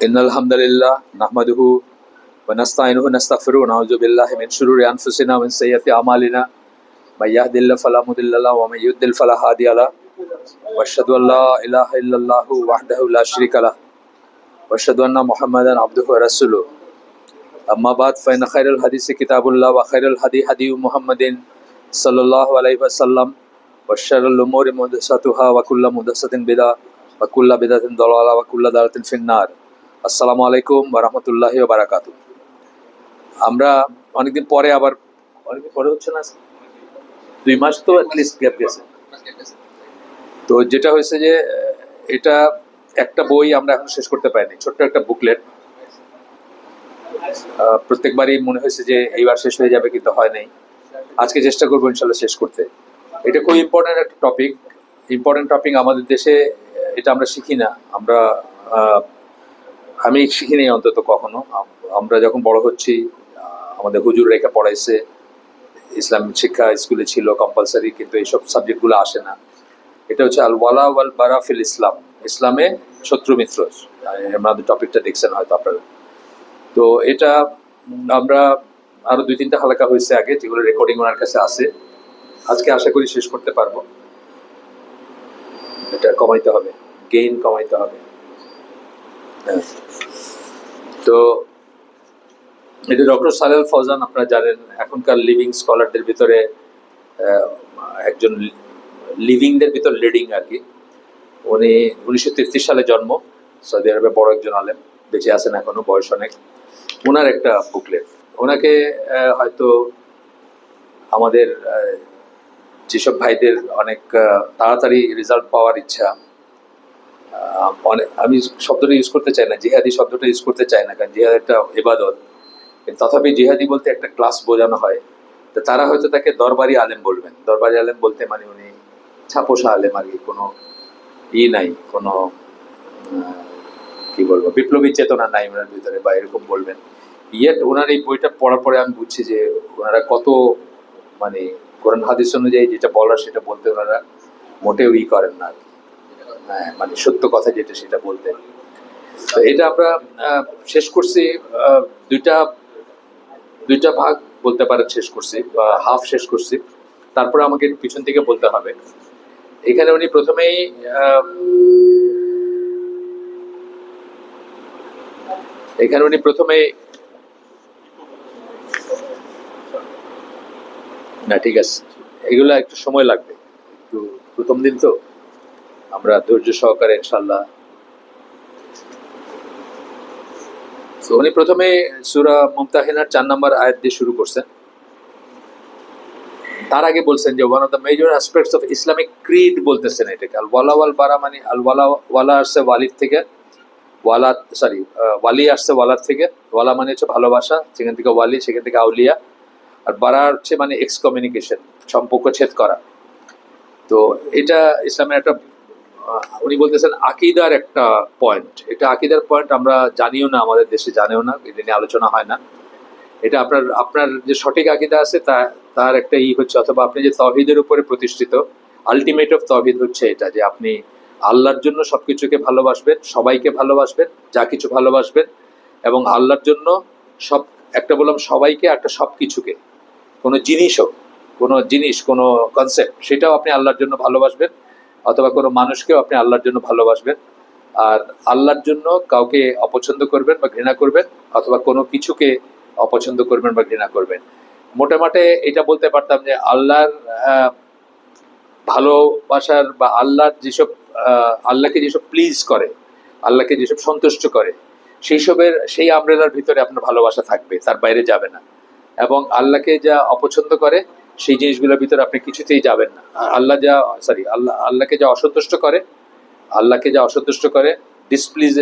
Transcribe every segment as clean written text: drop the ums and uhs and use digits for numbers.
ইন্নাল হামদুলিল্লাহ নাহমাদুহু ওয়া নাস্তাইনুহু ওয়া নাস্তাগফিরুহু ওয়া নাউযু বিল্লাহি মিন শুরুরি আনফুসিনা ওয়া মিন সাইয়্যাতি আমালিনা মান ইয়াহদিহিল্লাহু ফালা মুদিল্লা লাহু ওয়া মান ইউদ্লিল ফালা হাদিয়া লাহু ওয়া আশহাদু আল লা ইলাহা ইল্লাল্লাহু ওয়াহদাহু লা শারীকা লাহু ওয়া আশহাদু আন্না মুহাম্মাদান আবদুহু ওয়া রাসূলুহু আম্মা বাদ ফাইন্না খায়রাল হাদিসি কিতাবুল্লাহ ওয়া খায়রাল হাদিয়ু মুহাম্মাদিন সাল্লাল্লাহু আলাইহি ওয়াসাল্লাম ওয়া শাররুল উমুরি মুহদাসাতুহা ওয়া কুল্লু মুহদাসাতিন বিদআহ ওয়া কুল্লু বিদআতিন দালালাহ ওয়া কুল্লু দালালাতিন ফিন্নার। আসসালামু আলাইকুম ওয়া রাহমাতুল্লাহি ওয়া বারাকাতুহু। আমরা অনেকদিন পরে আবার অনেকদিন পরে হচ্ছে না, 2 মাস তো অ্যাটলিস্ট গ্যাপ গেছে। তো যেটা হয়েছে যে এটা একটা বই আমরা এখন শেষ করতে পারিনি, ছোট্ট একটা বুকলেট। প্রত্যেকবারই মনে হয়েছে যে এইবার শেষ হয়ে যাবে, কিন্তু হয় নাই। আজকে চেষ্টা করবো ইনশাল্লাহ শেষ করতে। এটা খুব ইম্পর্টেন্ট একটা টপিক, ইম্পর্টেন্ট টপিক আমাদের দেশে। এটা আমরা শিখি না, আমি শিখিনি অন্তত কখনো। আমরা যখন বড় হচ্ছি, আমাদের হুজুর রেখা পড়াইছে, ইসলাম শিক্ষা স্কুলে ছিল কম্পালসারি, কিন্তু এইসব সাবজেক্টগুলো আসে না। এটা হচ্ছে আল ওয়ালা ওয়াল বারা ফিল ইসলাম, ইসলামে শত্রু মিত্র। আমাদের টপিকটা দেখছেন হয়তো আপনারা। তো এটা আমরা আরো 2-3টা হালকা হয়েছে আগে, যেগুলো রেকর্ডিং ওনার কাছে আছে। আজকে আশা করি শেষ করতে পারবো। এটা কমাইতে হবে, গেইন কমাইতে হবে। তো এটা ডক্টর সালেহ ফৌজান, আপনারা জানেন, এখনকার লিভিং স্কলারদের ভিতরে একজন, লিভিংদের ভিতর লিডিং আর কি। উনি 1933 সালে জন্ম, সৌদি আরবে বড় একজন আলেম, বেঁচে আছেন এখনো, বয়স অনেক। ওনার একটা বুকলেট, ওনাকে হয়তো আমাদের যেসব ভাইদের অনেক তাড়াতাড়ি রেজাল্ট পাওয়ার ইচ্ছা, আমি শব্দটা ইউজ করতে চাই না, জিহাদি শব্দটা ইউজ করতে চাই না, কারণ জিহাদ একটা ইবাদত। তথাপি জিহাদি বলতে একটা ক্লাস বোঝানো হয়। তো তারা হয়তো তাকে দরবারি আলেম বলবেন। দরবারি আলেম বলতে মানে উনি ছাপোষা আলেম আর কি, কোনো নাই, কোনো কি বলবো, বিপ্লবী চেতনা নাই ওনার ভিতরে, বা এরকম বলবেন। ইয়েট ওনার এই বইটা পড়ার পরে আমি বুঝছি যে ওনারা কত মানে কোরআন হাদিস অনুযায়ী যেটা বলার সেটা বলতে ওনারা মোটেও করেন না আর কি। হ্যাঁ, মানে সত্য কথা যেটা সেটা বলতে। তো এটা আমরা শেষ করছি, দুইটা ভাগ বলতে পারেন শেষ করছি, বা হাফ শেষ করছি। তারপরে আমাকে একটু পিছন থেকে বলতে হবে। এখানে উনি প্রথমেই না, ঠিক আছে, এগুলো একটু সময় লাগবে, একটু প্রথম দিন তো, আমরা ধৈর্য সহকারে ইনশাল্লাহ। তো উনি প্রথমে সূরা মুমতাহিনার 4 নম্বর আয়াত দিয়ে শুরু করছেন। তার আগে বলছেন যে one of the major aspects of Islamic Creed বলতেছেন এটাকে। আল ওয়ালা ওয়াল বারা মানে আল ওয়ালা আসছে ওয়ালিদ থেকে, ওয়ালি আসছে ওয়ালার থেকে। ওয়ালা মানে হচ্ছে ভালোবাসা, সেখান থেকে ওয়ালি, সেখান থেকে আউলিয়া। আর বারা হচ্ছে মানে এক্সকমিউনিকেশন, সম্পর্ক ছেদ করা। তো এটা ইসলামের একটা, উনি বলতেছেন আকিদার একটা পয়েন্ট। এটা আকিদার পয়েন্ট, আমরা জানিও না, আমাদের দেশে জানেও না, এটা নিয়ে আলোচনা হয় না। এটা আপনার যে সঠিক আকিদা আছে তার একটা হচ্ছে, অথবা আপনি যে তাওহীদের উপরে প্রতিষ্ঠিত, আলটিমেট অফ তাওহীদ হচ্ছে এটা, যে আপনি আল্লাহর জন্য সবকিছুকে ভালোবাসবেন, সবাইকে ভালোবাসবেন, যা কিছু ভালোবাসবেন, এবং আল্লাহর জন্য সব, একটা বললাম সবাইকে, একটা সবকিছুকে, কোনো জিনিস, কোনো কনসেপ্ট, সেটাও আপনি আল্লাহর জন্য ভালোবাসবেন, অথবা কোনো মানুষকেও আপনি আল্লাহর জন্য ভালোবাসবেন। আর আল্লাহর জন্য কাউকে অপছন্দ করবেন বা ঘৃণা করবেন, অথবা কোনো কিছুকে অপছন্দ করবেন বা ঘৃণা করবেন। মোটামুটি এটা বলতে পারতাম যে আল্লাহর ভালোবাসার, বা আল্লাহর যেসব, আল্লাহকে যেসব প্লিজ করে, আল্লাহকে যেসব সন্তুষ্ট করে, সেই আমরেলার ভিতরে আপনার ভালোবাসা থাকবে, তার বাইরে যাবে না। এবং আল্লাহকে যা অপছন্দ করে সেই জিনিসগুলোর ভিতরে আপনি কিছুতেই যাবেন না। আল্লাহকে যা অসন্তুষ্ট করে, ডিসপ্লিজ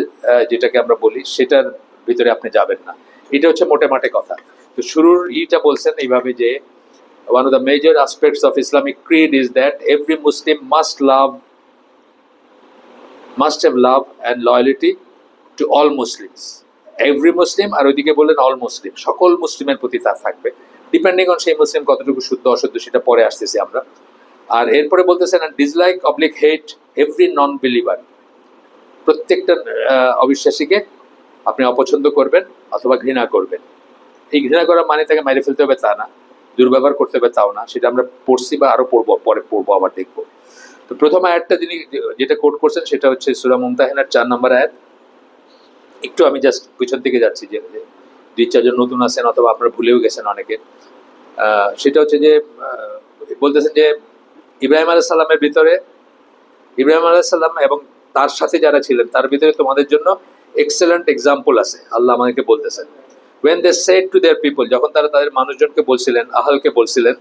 যেটাকে আমরা বলি, সেটার ভিতরে আপনি যাবেন না। এটা হচ্ছে মোটামুটি কথা। তো শুরুর বলছেন এইভাবে যে one of the major aspects of Islamic creed is that every Muslim must have love and loyalty to all Muslims. Every Muslim, আর ওইদিকে বললেন অল মুসলিম, সকল মুসলিমের প্রতি তার থাকবে, ডিপেন্ডিং অন সেই মুসলিম কতটুকু শুদ্ধ অশুদ্ধ, সেটা পরে আসতেছি আমরা। আর এরপরে বলতেছেন ডিসলাইক অবলিক হেট এভরি নন বিলিভার, প্রত্যেকটা অবিশ্বাসীকে আপনি অপছন্দ করবেন অথবা ঘৃণা করবেন। এই ঘৃণা করা মানে তাকে মেরে ফেলতে হবে তা না, দুর্ব্যবহার করতে হবে তাও না, সেটা আমরা পড়ছি বা আরো পড়বো, পরে পড়বো, আবার দেখবো। তো প্রথম আয়াতটা যিনি যেটা কোট করছেন সেটা হচ্ছে সূরা মুমতাহিনার 4 নম্বর আয়াত। একটু আমি জাস্ট পিছন থেকে যাচ্ছি, যে 2-4 জন নতুন আছেন অথবা আপনারা ভুলেও গেছেন অনেকে। সেটা হচ্ছে যে বলতেছেন যে ইব্রাহিম আলাইহিস সালামের ভিতরে, ইব্রাহিম আলাইহিস সালাম এবং তার সাথে যারা ছিলেন তার ভিতরে তোমাদের জন্য এক্সেলেন্ট এক্সাম্পল আছে। আল্লাহ আমাদেরকে বলতেছেন, when they said to their people, যখন তারা তাদের মানুষজনকে বলছিলেন, আহলকে বলছিলেন,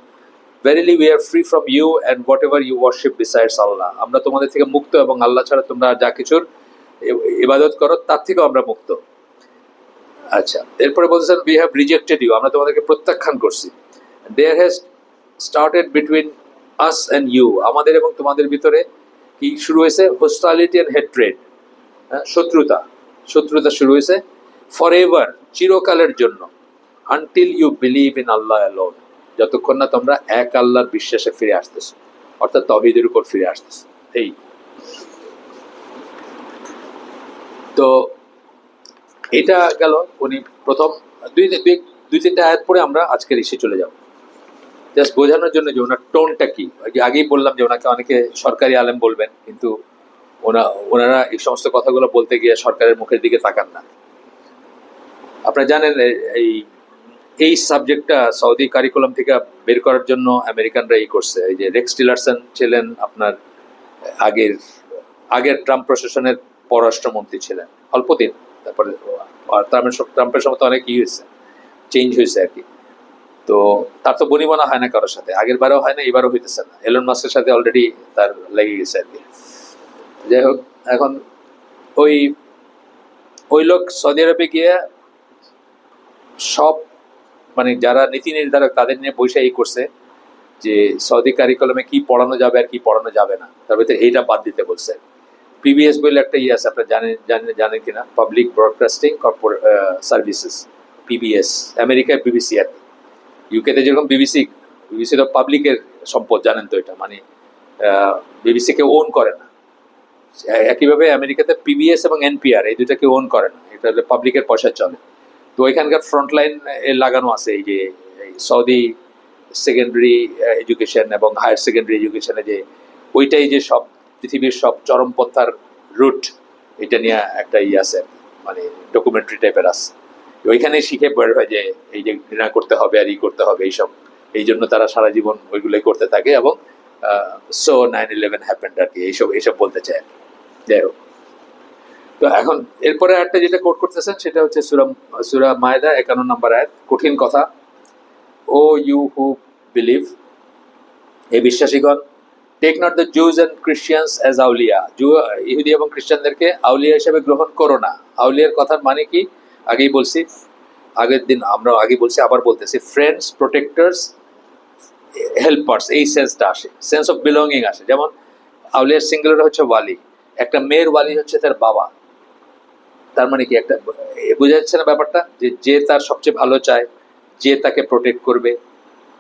verily we are free from you and whatever you worship besides Allah, আমরা তোমাদের থেকে মুক্ত এবং আল্লাহ ছাড়া তোমরা যা কিছুর ইবাদত করো তার থেকেও আমরা মুক্ত। আচ্ছা, এরপরে বলছেন we have rejected you, আমরা তোমাদেরকে প্রত্যাখ্যান করছি। there has started between us and you, আমাদের এবং তোমাদের ভিতরে কি শুরু হয়েছে? hostility and hatred, শত্রুতা, শত্রুতা শুরু হয়েছে। forever, চিরকালের জন্য। until you believe in Allah alone, যতক্ষণ না তোমরা এক আল্লাহর বিশ্বাসে ফিরে আসতেছো, অর্থাৎ তাওহীদের উপর ফিরে আসতেছো। এই তো এটা গেল উনি প্রথম দুই তিনটা আয়াত পরে আমরা আজকের ইস্যু চলে যাব, জাস্ট বোঝানোর জন্য যে ওনার টোনটা কি। আগেই বললাম যে ওনাকে অনেকে সরকারি আলেম বলবেন, কিন্তু ওনারা এই সমস্ত কথাগুলো বলতে গিয়ে সরকারের মুখের দিকে তাকান না। আপনারা জানেন এই সাবজেক্টটা সৌদি কারিকুলাম থেকে বের করার জন্য আমেরিকানরা করছে। এই যে রেক্স টিলারসন ছিলেন আপনার আগের ট্রাম্প প্রশাসনের পররাষ্ট্রমন্ত্রী ছিলেন অল্পদিন, তারপরে ট্রাম্পের সময় তো অনেক হয়েছে, চেঞ্জ হয়েছে আর কি। তো তার তো বনিবনা হয় না কারোর সাথে, আগের বারেও হয় না, এবারও হইতেছে না। এলন মাস্কের সাথে অলরেডি তার লেগে গেছে আর কি। যাই হোক, এখন ওই লোক সৌদি আরবে গিয়ে সব মানে যারা নীতি নির্ধারক তাদের নিয়ে বৈশাখী করছে যে সৌদি কারিকুলামে কি পড়ানো যাবে আর কি পড়ানো যাবে না, তার ভিতরে এইটা বাদ দিতে বলছে। পিবিএস বলে একটা আছে, আপনারা জানেন কিনা, পাবলিক ব্রডকাস্টিং সার্ভিসেস, পিবিএস। আমেরিকায় বিবিসি আর কি, ইউকেতে যেরকম বিবিসি তো পাবলিকের সম্পদ, জানেন তো এটা, মানে বিবিসিকে ওন করে না। একইভাবে আমেরিকাতে পিবিএস এবং এনপিআর এই দুটাকে ওন করে না, এটা পাবলিকের পয়সায় চলে। তো ওইখানকার ফ্রন্টলাইন লাগানো আছে এই যে সৌদি সেকেন্ডারি এডুকেশন এবং হায়ার সেকেন্ডারি এডুকেশনে, যে ওইটাই যে সব পৃথিবীর সব চরমপন্থার রুট, এটা নিয়ে একটা আছে, মানে ডকুমেন্টারি টাইপের আছে। ওইখানে শিখে বের হয় যে এই যে ঘৃণা করতে হবে আর করতে হবে এইসব, এই জন্য তারা সারা জীবন ওইগুলোই করতে থাকে এবং সো 9/11 হ্যাপেন্ড আর কি, এইসব বলতে চায়। যাই হোক, তো এখন এরপরে একটা যেটা কোট করতেছেন সেটা হচ্ছে সূরা মায়দা 51 নম্বর আয়াত। কঠিন কথা। ও ইউ হু বিলিভ, এই বিশ্বাসীগণ, take not the Jews and Christians as আউলিয়া, ইহুদি এবং খ্রিস্টানদেরকে আউলিয়া হিসেবে গ্রহণ করো না। আউলিয়ার কথার মানে কি আগেই বলছি, আগের দিন আমরা আগে বলছি, আবার বলতেছি, ফ্রেন্ডস, প্রোটেক্টার্স, হেল্পার্স, এই সেন্সটা আসে, সেন্স অফ বিলঙ্গিং আসে। যেমন আউলিয়ার সিঙ্গুলার হচ্ছে ওয়ালি, একটা মেয়ের ওয়ালি হচ্ছে তার বাবা। তার মানে কি একটা বোঝা যাচ্ছে না ব্যাপারটা, যে তার সবচেয়ে ভালো চায়, যে তাকে প্রোটেক্ট করবে,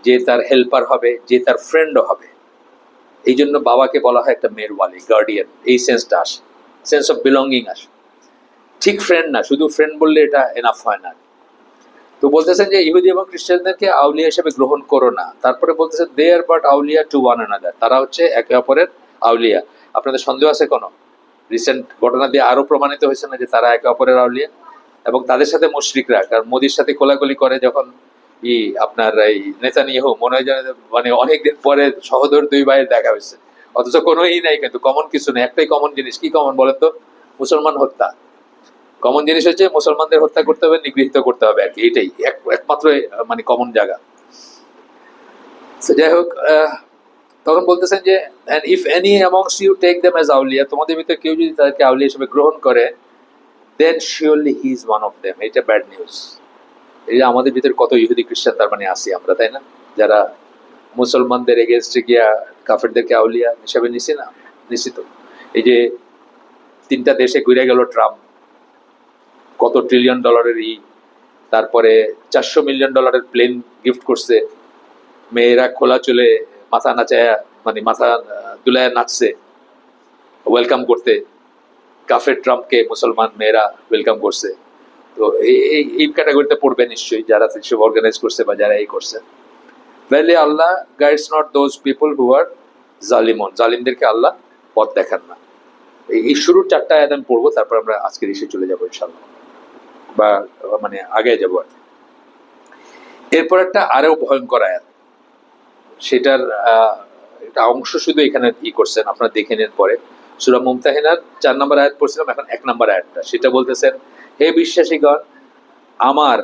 যে তার হেল্পার হবে, যে তার ফ্রেন্ডও হবে। এই জন্য বাবাকে বলা হয় একটা মেয়ের ওয়ালি, গার্ডিয়ান, এই সেন্সটা আসে, সেন্স অফ বিলঙ্গিং আসে। ঠিক ফ্রেন্ড না, শুধু ফ্রেন্ড বললে এটা এনাফ হয় না। তো বলতেছেন যে ইহুদি এবং খ্রিস্টানদেরকে আউলিয়া হিসেবে গ্রহণ করো না। তারপরে বলতেছেন দে আর বাট আউলিয়া টু ওয়ান অ্যানাদার, তারা হচ্ছে একে অপরের আউলিয়া। আপনাদের সন্দেহ আছে কোনো? রিসেন্ট ঘটনা দিয়ে আরো প্রমাণিত হয়েছে না যে তারা একে অপরের আউলিয়া? এবং তাদের সাথে মুশরিকরা, কারণ মোদির সাথে কোলাকুলি করে যখন আপনার এই নেতানিয়াহু, মনে হয় মানে অনেকদিন পরে সহোদর দুই ভাইয়ের দেখা হয়েছে, অথচ কোনো নাই, কিন্তু কমন কিছু নেই। একটাই কমন জিনিস, কি কমন বলেন তো? মুসলমান হত্যা। কমন জিনিস হচ্ছে মুসলমানদের হত্যা করতে হবে, নিগৃহীত করতে হবে আর কি, এটাই একমাত্র মানে কমন জায়গা। যাই হোক, তখন বলতেছেন যে and if any amongst you take them as awliya, তোমাদের ভিতরে কেউ যদি তাদেরকে আউলিয়া হিসেবে গ্রহণ করে, then surely he is one of them. এটা ব্যাড নিউজ। এই যে আমাদের ভিতরে কত ইহুদি খ্রিস্টান তার মানে আসি আমরা, তাই না? যারা মুসলমানদের এগেনস্টে গিয়া কাফেরদেরকে আউলিয়া হিসাবে নিছি না, নিশ্চিত। এই যে 3টা দেশে ঘুরে গেল ট্রাম্প, কত ট্রিলিয়ন ডলারের তারপরে $400 মিলিয়ন প্লেন গিফট করছে, মেয়েরা খোলা চলে মাথা নাচায়, মানে মাথা দুলায় নাচছে ওয়েলকাম করতে। কাফের ট্রাম্পকে মুসলমান মেয়েরা ওয়েলকাম করছে। তো এই ক্যাটাগরিতে পড়বে নিশ্চয়ই, যারা সেসব অর্গানাইজ করছে বা যারা এই করছে। ভ্যালি Allah guides not those people who are জালিমন, জালিমদেরকে আল্লাহ পথ দেখান না। এই শুরুর 4টা আয়াত আমি পড়বো, তারপর আমরা আজকের ইস্যু চলে যাবো ইনশাল্লাহ, বা মানে আগে যাবো আর কি। এরপর একটা আরো ভয়ঙ্কর আয়াত, সেটার একটা অংশ শুধু এখানে করছেন, আপনারা দেখে নেন পরে। সূরা মুমতাহিনার 4 নম্বর আয়াত পড়ছিলাম, এখন 1 নম্বর আয়াতটা, সেটা বলতেছেন, হে বিশ্বাসীগণ, আমার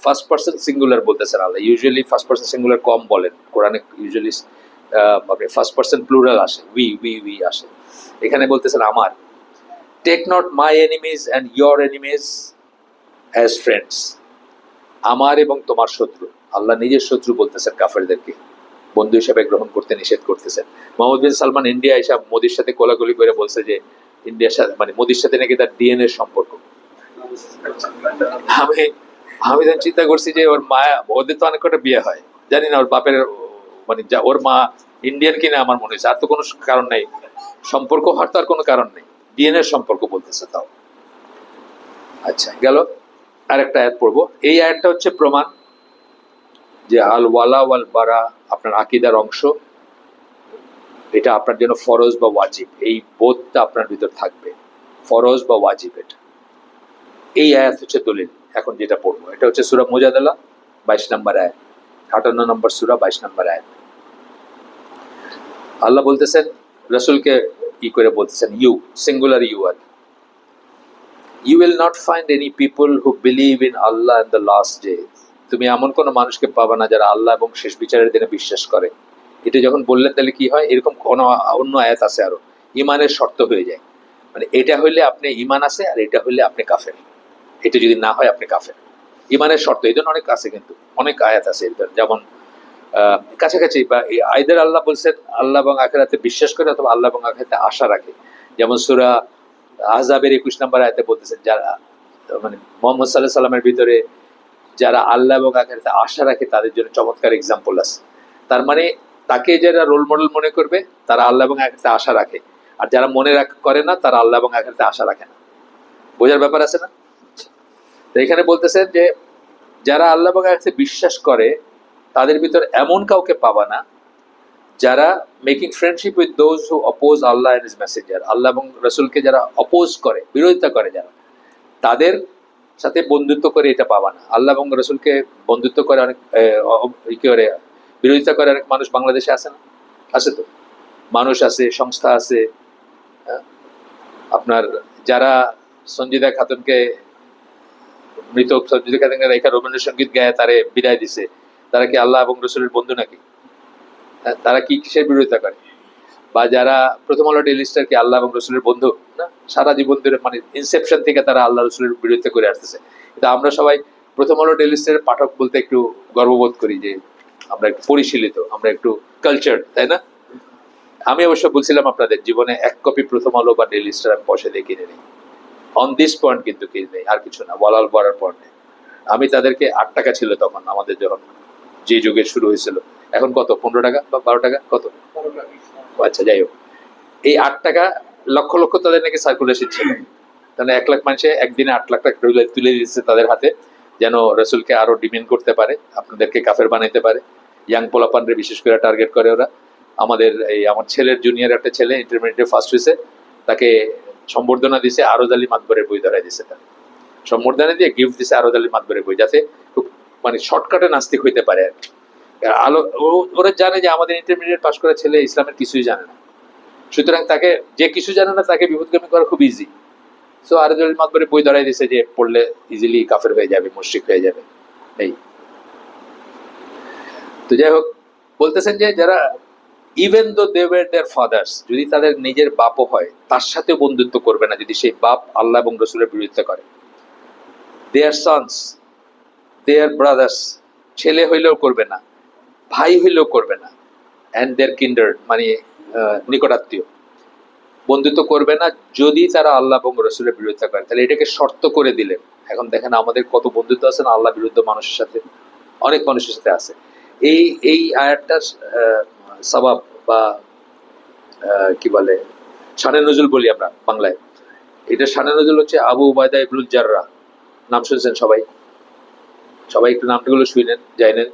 ফার্স্ট পার্সন সিঙ্গুলার বলতেছেন আল্লাহ। ইউজুয়ালি ফার্স্ট পার্সন সিঙ্গুলার কম বলেন কোরআনে, ইউজুয়ালি ফার্স্ট পার্সন প্লুরাল আসে, উই আসে। এখানে বলতেছেন আমার। Take not my enemies and your enemies as friends, আমার এবং তোমার শত্রু, আল্লাহ নিজের শত্রু বলতেছেন কাফেরদেরকে বন্ধু হিসেবে গ্রহণ করতে নিষেধ করতেছেন। মোহাম্মদ বিন সালমান ইন্ডিয়া এসে মোদির সাথে কোলাকুলি করে বলছে যে ইন্ডিয়ার সাথে মানে মোদির সাথে নাকি তার ডিএনএ সম্পর্ক। আমি তখন চিন্তা করছি যে ওর মা, ওদের তো অনেক কটা বিয়ে হয়, জানি না ওর বাপের মানে ওর মা ইন্ডিয়ান কিনা, আমার মনে হয়েছে। আর তো কোনো কারণ নেই, সম্পর্ক হওয়ার তো আর কোনো কারণ নেই, ডিএনএ সম্পর্ক বলতেছে তাও। আচ্ছা গেল, আরেকটা আয়াত পড়বো। এই আয়াতটা হচ্ছে প্রমাণ যে আল ওয়ালা ওয়াল বারা আপনার আকীদার অংশ, এটা আপনার জন্য ফরজ বা ওয়াজিব, এই বোধটা আপনার ভিতর থাকবে, ফরজ বা ওয়াজিব এটা। এই আয়াত হচ্ছে দলিল। এখন যেটা পড়বো এটা হচ্ছে সূরা মুজাদালা 22 নম্বর আয়াত, 58 নম্বর সূরা 22 নম্বর আয়াত। আল্লাহ বলতেছেন রাসূলকে কি করে বলতেছেন, ইউ সিঙ্গুলার ইউ আর, you will not find any people who believe in Allah and the last day, তুমি এমন কোনো মানুষকে পাবা না যারা আল্লাহ এবং শেষ বিচারের দিনে বিশ্বাস করে। এটা যখন বললেন তাহলে কি হয়, এরকম কোনো অন্য আয়াত আছে আরো, ইমানের শর্ত হয়ে যায়, মানে এটা হইলে আপনি ইমান আছে আর এটা হইলে আপনি কাফের, এটা যদি না হয় আপনি কাফের। ইমানের শর্ত এই জন্য অনেক আছে, কিন্তু অনেক আয়াত আছে এর, যেমন কাছাকাছি, বা আইদার আল্লাহ বলছেন আল্লাহ এবং আখিরাতে বিশ্বাস করে অথবা আল্লাহ এবং আখিরাতে আশা রাখে। যেমন সূরা আহজাবের 21 নম্বর আয়াতে বলতেছেন যারা মানে মুহাম্মদ সাল্লাল্লাহু আলাইহি সাল্লামের ভিতরে যারা আল্লাহ এবং আখিরাতে আশা রাখে তাদের জন্য চমৎকার এক্সাম্পল আছে। তার মানে তাকে যারা রোল মডেল মনে করবে তারা আল্লাহ এবং আখিরাতে আশা রাখে, আর যারা মনে করে না তারা আল্লাহ এবং আখিরাতে আশা রাখে না। বোঝার ব্যাপার আছে না? তো এখানে বলতেছেন যে যারা আল্লাহ এবং আখিরাতে বিশ্বাস করে তাদের ভিতর এমন কাউকে পাবা না যারা making friendship with those who oppose Allah and his messenger, আল্লাহ এবং রাসূলকে যারা অপোজ করে, বিরোধিতা করে, যারা তাদের সাথে বন্ধুত্ব করে, এটা পাবা না। আল্লাহ এবং রাসূলকে বন্ধুত্ব করে অনেক কি করে বিরোধিতা করে অনেক মানুষ বাংলাদেশে আছে না? আছে তো, মানুষ আছে, সংস্থা আছে। আপনার যারা সঞ্জিদা খাতুনকে, মৃত সঞ্জিদা খাতুনকে রেখা রবীন্দ্রসঙ্গীত গায়ে তারে বিদায় দিছে, তারা কি আল্লাহ এবং রাসূলের বন্ধু নাকি? তারা কি কিসের বিরোধিতা করে? বা যারা প্রথম আলো ডেইলি স্টার কি আল্লাহ এবং রসুলের বন্ধু না? সারা জীবন ধরে মানে ইনসেপশন থেকে তারা আল্লাহ রসুলের বিরোধিতা করে আসতেছে। কিন্তু আমরা সবাই প্রথম আলো ডেইলি স্টারের পাঠক বলতে একটু গর্ববোধ করি যে আমরা একটু পরিশীলিত, আমরা একটু কালচার, তাই না? আমি অবশ্য বলছিলাম আপনাদের জীবনে 1 কপি প্রথম আলো বা ডেইলি স্টার আমি পয়সা দিয়ে কিনে নিই, অন দিস পয়েন্ট কিন্তু কিনে নেই, আর কিছু না, ওয়ালাল বড়ার পয়েন্টে। আমি তাদেরকে 8 টাকা ছিল তখন আমাদের যখন যে যুগে শুরু হয়েছিল, এখন কত 15 টাকা বা 12 টাকা কত? আচ্ছা যাই হোক, এই 8 টাকা লক্ষ লক্ষ তাদের নাকি সার্কুলেশন ছিল, তাহলে 1 লাখ মানুষে একদিনে 8 লাখ টাকা তুলে দিচ্ছে তাদের হাতে, যেন রসুলকে আরো ডিমেন্ড করতে পারে, আপনাদেরকে কাফের বানাইতে পারে। ইয়াং পোলাপানরে বিশেষ করে টার্গেট করে ওরা। আমাদের আমার ছেলের জুনিয়র একটা ছেলে ইন্টারমিডিয়েট ফার্স্ট হয়েছে, তাকে সম্বর্ধনা দিছে আরজ আলী মাতবরের বই ধরাই দিছে, তাকে সম্বর্ধনা দিয়ে গিফট দিছে আরজ আলী মাতবরের বই, যাতে খুব মানে শর্টকাটে নাস্তিক হইতে পারে আর কি। ওরা জানে যে আমাদের ইন্টারমিডিয়েট পাস করা ছেলে ইসলামের কিছুই জানে না, সুতরাং তাকে, যে কিছু জানে না তাকে বিপদগামী করা খুব ইজি। সো আরজ আলী মাতবরের বই ধরাই দিছে যে পড়লে ইজিলি কাফের হয়ে যাবে, মুশরিক হয়ে যাবে। এই তো যাই হোক, বলতেছেন যে যারা even though they were there father's, যদি তাদের নিজের বাপও হয় তার সাথে বন্ধুত্ব করবে না যদি সেই বাপ আল্লাহ এবং রসুলের বিরোধিতা করে। দেয়ার সন্স, দেয়ার ব্রাদার্স, ছেলে হইলেও করবে না, ভাই হইলেও করবে না, অ্যান্ড দেয়ার কিন্ডার মানে নিকটাত্মীয়, বন্ধুত্ব করবে না যদি তারা আল্লাহ এবং রসুলের বিরোধিতা করে। তাহলে এটাকে শর্ত করে দিলেন। এখন দেখেন আমাদের কত বন্ধুত্ব আছে না আল্লাহ বিরুদ্ধ মানুষের সাথে, অনেক মানুষের সাথে আছে। এই আয়াতটার সবাব বা কি বলে শানে নজুল বলি আমরা বাংলায়, এটা শানে নজুল হচ্ছে আবু উবাইদা ইবনুল জাররাহ নাম শুনছেন সবাই, সবাই একটু নামগুলো শুনেন জানেন।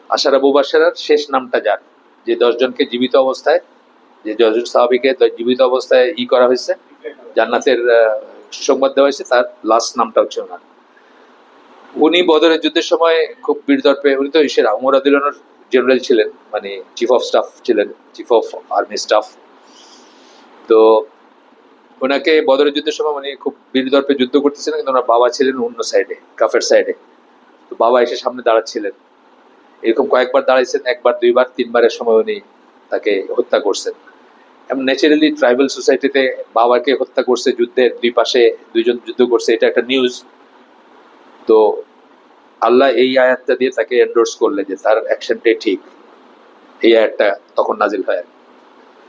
আশারা মুবাশশারার শেষ নামটা যার, যে 10 জনকে জীবিত অবস্থায়, যে 10 জন সাহাবীকে জীবিত অবস্থায় করা হয়েছে, জান্নাতের সুসংবাদ দেওয়া হয়েছে, তার লাস্ট নামটা হচ্ছে ওনার। উনি বদরের যুদ্ধের সময় খুব বীরদর্পে, উনি তো ইসেরা ওমর রাদিয়াল্লাহু আনহুর জেনারেল ছিলেন, মানে চিফ অফ স্টাফ ছিলেন, চিফ অফ আর্মি স্টাফ। তো ওনাকে বদরের যুদ্ধের সময় উনি খুব বীরদর্পে যুদ্ধ করতেছিলেন, কিন্তু ওনার বাবা ছিলেন অন্য সাইডে, কাফের সাইডে। তো বাবা এসে সামনে দাঁড়াচ্ছিলেন, এরকম কয়েকবার দাঁড়াইছেন, একবার দুইবার তিনবারের সময় উনি তাকে হত্যা করছেন। এবং ন্যাচারালি ট্রাইবাল সোসাইটিতে বাবাকে হত্যা করছে, যুদ্ধের দুই পাশে দুইজন যুদ্ধ করছে, এটা একটা নিউজ। তো আল্লাহ এই আয়াতটা দিয়ে তাকে এন্ডোর্স করলে যে তার অ্যাকশনটাই ঠিক, এই আয়াতটা তখন নাজিল হয়।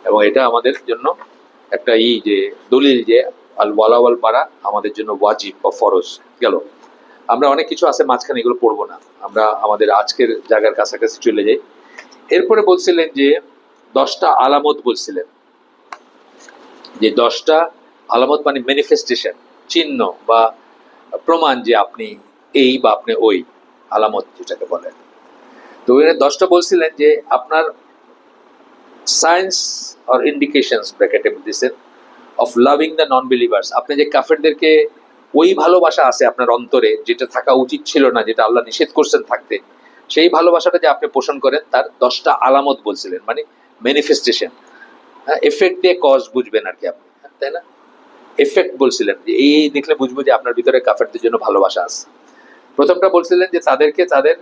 এবং এটা আমাদের জন্য একটা যে দলিল যে আল ওয়ালা ওয়াল বারা আমাদের জন্য ওয়াজিব বা ফরজ গেল। আমরা অনেক কিছু আছে মাঝখানে, এগুলো পড়বো না, আমরা আমাদের আজকের জায়গার কাছাকাছি চলে যাই। এরপরে বলছিলেন যে 10টা আলামত, বলছিলেন যে 10টা আলামত মানে ম্যানিফেস্টেশন, চিহ্ন বা প্রমাণ যে আপনি এই বা আপনি ওই, আলামত যেটাকে বলে। তো এর 10টা বলছিলেন যে আপনার সায়েন্স অর ইন্ডিকেশনস ব্র্যাকেটে দিয়েছেন of loving the non believers, আপনি যে কাফেরদেরকে ওই ভালোবাসা আছে আপনার অন্তরে যেটা থাকা উচিত ছিল না, যেটা আল্লাহ নিষেধ করছেন থাকতে, সেই ভালোবাসাটা যে আপনি পোষণ করেন, তার 10টা আলামত বলছিলেন, মানে ম্যানিফেস্টেশন। এফেক্ট দিয়ে কজ বুঝবেন আর কি আপনি, তাই না? এফেক্ট বলছিলেন যে এই দেখলে বুঝবো যে আপনার ভিতরে কাফেরদের জন্য ভালোবাসা আছে। প্রথমটা বলছিলেন যে তাদেরকে তাদের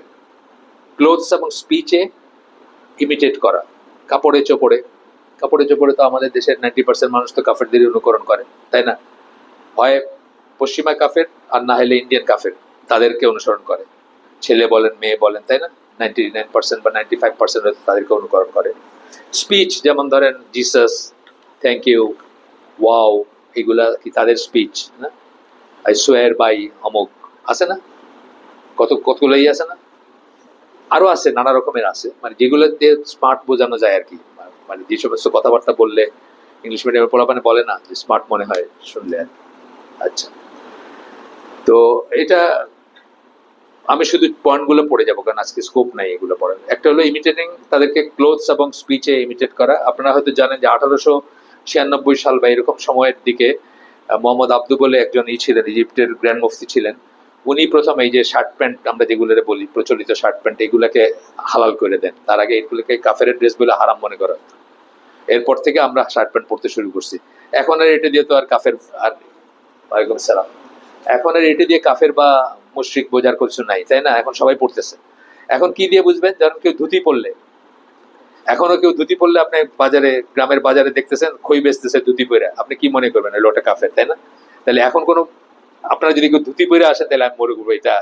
ক্লোথস এবং স্পিচে ইমিটেট করা, কাপড়ে চোপড়ে। কাপড়ে চোপড়ে তো আমাদের দেশের 90% মানুষ তো কাফেরদেরই অনুকরণ করে, তাই না? হয় পশ্চিমা কাফের, আর না হলে ইন্ডিয়ান কাফের, তাদেরকে অনুসরণ করে, ছেলে বলেন মেয়ে বলেন, তাই না? 99% বা 95% তাদেরকে অনুকরণ করে। স্পিচ যেমন ধরেন জিসাস, থ্যাংক ইউ, ওয়াও, এগুলা কি তাদের স্পিচ না? আই সোয়ার বাই অমুক, আছে না? কতগুলোই আছে না, আরো আছে, নানা রকমের আছে, মানে যেগুলো দিয়ে স্মার্ট বোঝানো যায় আর কি। মানে যে সমস্ত কথাবার্তা বললে ইংলিশ মিডিয়ামের পোলাপানে বলে না, যে স্মার্ট মনে হয় শুনলে আর কি। আচ্ছা, তো এটা আমি শুধু পয়েন্টগুলো পড়ে যাবো, কারণ আজকে স্কোপ নাই এগুলো পড়ার। একটা হলো ইমিটেটিং, তাদেরকে ক্লোথস এবং স্পিচে ইমিটেট করা। আপনারা হয়তো জানেন যে 1896 সাল বা এরকম সময়ের দিকে মোহাম্মদ আব্দু বলে একজন ছিলেন, ইজিপ্টের গ্র্যান্ড মুফতি ছিলেন। উনি প্রথম এই যে শার্ট প্যান্ট আমরা যেগুলো বলি প্রচলিত শার্ট প্যান্ট, এগুলাকে হালাল করে দেন। তার আগে এগুলোকে কাফের ড্রেস বলে হারাম মনে করা হতো। এরপর থেকে আমরা শার্ট প্যান্ট পরতে শুরু করছি। এখন আর এটা দিয়ে তো আর কাফের, আর ওয়ালাইকুম আসসালাম, এখন আর এটা দিয়ে কাফের বা মুশরিক বোঝার কিছু নাই, তাই না? এখন সবাই পড়তেছে। এখন কি দিয়ে বুঝবেন? ধরেন কেউ ধুতি পরলে, এখনো কেউ ধুতি পরলে আপনি বাজারে, গ্রামের বাজারে দেখতেছেন খই বেচতেছে ধুতি পরে, আপনি কি মনে করবেন? লোটা কাফের, তাই না? তাহলে এখন কোনো, আপনারা যদি কেউ ধুতি পরে আসেন, তাহলে আমি মনে করবো এটা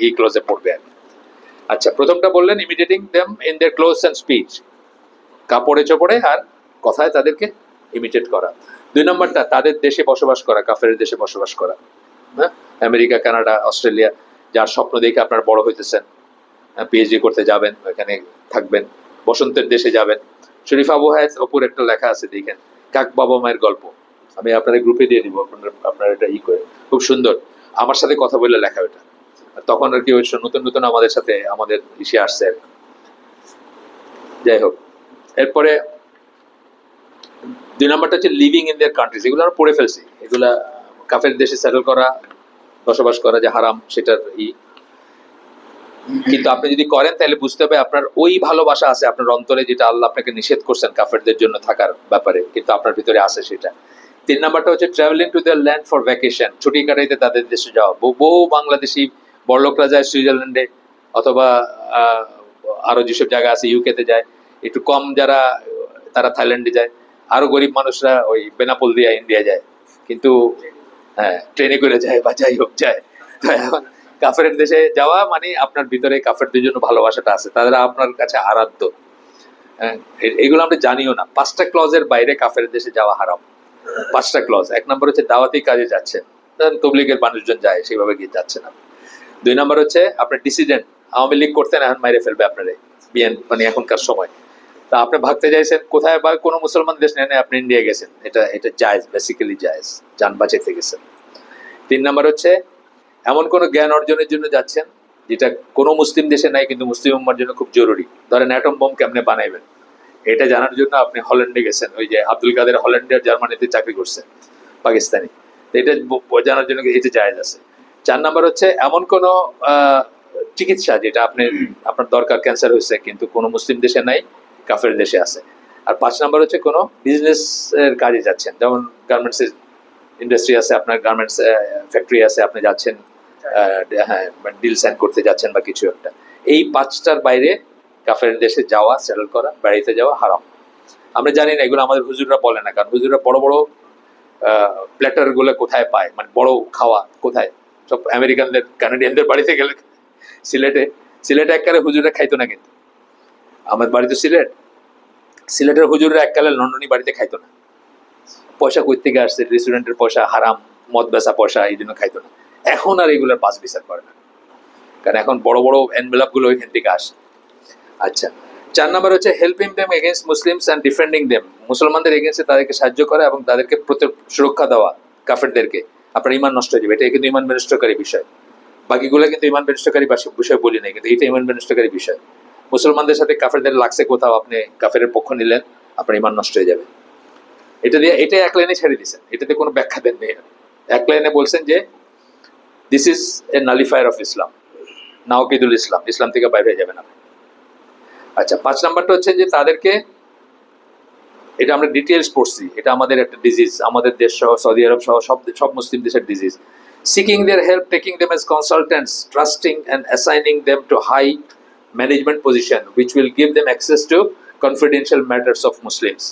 এই ক্লোজে পড়বে আর। আচ্ছা, প্রথমটা বললেন imitating them in their clothes and speech, কাপড়ে চোপড়ে আর কথায় তাদেরকে ইমিটেট করা। 2 নম্বরটা তাদের দেশে বসবাস করা, কাফের দেশে বসবাস করা। হ্যাঁ, আমেরিকা, কানাডা, অস্ট্রেলিয়া, যার স্বপ্ন দেখে আপনারা বড় হইতেছেন, পিএইচডি করতে যাবেন, ওখানে থাকবেন, বসন্তের দেশে যাবেন। শরীফ আবু হায়াত অপুর একটা লেখা আছে, দেখেন, কাক বাবা মায়ের গল্প, আমি আপনাদের গ্রুপে দিয়ে দিব, আপনারা এটা করে, খুব সুন্দর, আমার সাথে কথা বলে লেখা ওটা। তখন আর কি নতুন নতুন আমাদের সাথে আমাদের ইসে আসছে আর কি। যাই হোক, এরপরে 2 নম্বরটা হচ্ছে লিভিং ইন দেয়ার কান্ট্রিজ। এগুলো আমরা পড়ে ফেলছি, এগুলা কাফের দেশে সেটেল করা, বসবাস করা যে হারাম, সেটার কিন্তু আপনি যদি করেন তাহলে বুঝতে হবে আপনার ওই ভালোবাসা আছে আপনার অন্তরে, যেটা আল্লাহ আপনাকে নিষেধ করছেন কাফেরদের জন্য থাকার ব্যাপারে, কিন্তু আপনার ভিতরে আছে সেটা। 3 নাম্বারটা হচ্ছে travelling to their land for vacation, ছুটি কাটাইতে তাদের দেশে যাওয়া। বহু বাংলাদেশি বড়লোকরা যায় সুইজারল্যান্ডে, অথবা আরো যেসব জায়গা আছে ইউকেতে যায়, একটু কম যারা তারা থাইল্যান্ডে যায়, আরো গরিব মানুষরা ওই বেনাপোল দিয়ে ইন্ডিয়া যায়, কিন্তু হ্যাঁ ট্রেনে করে যায় বা যাই হোক যায়। তো এখন কাফের দেশে যাওয়া মানে আপনার ভিতরে কাফেরদের জন্য ভালোবাসাটা আছে, তারা আপনার কাছে আরাধ্য। হ্যাঁ, এগুলো আমরা জানিও না। 5টা ক্লজের বাইরে কাফের দেশে যাওয়া হারাম। 5টা ক্লজ। 1 নম্বর হচ্ছে দাওয়াতি কাজে যাচ্ছেন, তবলিগের মানুষজন যায়, সেইভাবে গিয়ে যাচ্ছে না। 2 নম্বর হচ্ছে আপনার ডিসিডেন্ট, আওয়ামী লীগ করতেন, এখন মাইরে ফেলবে আপনারে বিএন, মানে এখনকার সময়। তা আপনি ভাগতে চাইছেন কোথায়, বা কোনো মুসলমান দেশ নেই, আপনি ইন্ডিয়া গেছেন, এটা জায়েজ, বেসিক্যালি জায়েজ, যান বাঁচাইতে গেছেন। 3 নম্বর হচ্ছে এমন কোনো জ্ঞান অর্জনের জন্য যাচ্ছেন যেটা কোনো মুসলিম দেশে নাই, কিন্তু মুসলিম উম্মার জন্য খুব জরুরি। ধরেন অ্যাটম বোম কেমনে বানাইবেন, এটা জানার জন্য আপনি হল্যান্ডে গেছেন, ওই যে আব্দুল কাদের হল্যান্ডের জার্মানিতে চাকরি করছে পাকিস্তানি, তো এটা জানার জন্য এতে জায়েজ আছে। 4 নাম্বার হচ্ছে এমন কোনো চিকিৎসা যেটা আপনার দরকার, ক্যান্সার হয়েছে কিন্তু কোনো মুসলিম দেশে নাই, কাফের দেশে আছে। আর 5 নাম্বার হচ্ছে কোনো বিজনেস এর কাজে যাচ্ছেন, যেমন গার্মেন্টস ইন্ডাস্ট্রি আছে, আপনার গার্মেন্টস ফ্যাক্টরি আছে, আপনি যাচ্ছেন হ্যাঁ ডিল সাইন করতে যাচ্ছেন বা কিছু একটা। এই 5টার বাইরে কাফের দেশে যাওয়া, সেটেল করা, বেড়াইতে যাওয়া হারাম। আমরা জানি না, এগুলো আমাদের হুজুররা বলে না, কারণ হুজুররা বড় বড় প্ল্যাটার গুলো কোথায় পায়, মানে বড় খাওয়া কোথায়, সব আমেরিকানদের কানাডিয়ানদের বাড়িতে গেলে। সিলেটে এককালে হুজুররা খাইতো না, কিন্তু আমার বাড়ি তো সিলেটের হুজুররা এককালে লন্ডনী বাড়িতে খাইতো না। পয়সা কই থেকে আসছে, রেস্টুরেন্টের পয়সা, হারাম মদ বেচা পয়সা, এই জন্য খাইতো না। এখন আর এগুলোর পাঁচ বিচার করে না, কারণ এখন বড় বড় এনভেলপ গুলো ওইখান থেকে আসে। আচ্ছা, 4 নাম্বার হচ্ছে helping them against Muslims and defending them, মুসলমানদের এগেইনস্টে তাদেরকে সাহায্য করা এবং তাদেরকে সুরক্ষা দেওয়া কাফেরদেরকে। আপনার ইমান নষ্ট হয়ে যাবে, এটা কিন্তু ইমান বিনষ্টকারী বিষয়। বাকিগুলো কিন্তু ইমান বিনষ্টকারী বিষয় বলি নাই, কিন্তু এটা ইমান বিনষ্টকারী বিষয়। মুসলমানদের সাথে কাফেরদের লাগছে কোথাও, আপনি কাফেরের পক্ষ নিলেন, আপনার ইমান নষ্ট হয়ে যাবে। এটা এক লাইনে ছেড়ে দিয়েছেন, এটাতে কোনো ব্যাখ্যা দেন নেই। এক লাইনে বলছেন যে this is a নালিফায়ার of Islam, নাওকিদুল ইসলাম, ইসলাম থেকে বাইরে হয়ে যাবেন আপনি। আচ্ছা, 5 নাম্বারটা হচ্ছে যে তাদেরকে, এটা আমরা ডিটেলস পড়ছি, এটা আমাদের একটা ডিজিজ, আমাদের দেশ সহ, সৌদি আরব সহ সব মুসলিম দেশের disease. Seeking their help, taking them as consultants, trusting and assigning them to high management position which will give them access to confidential matters of Muslims.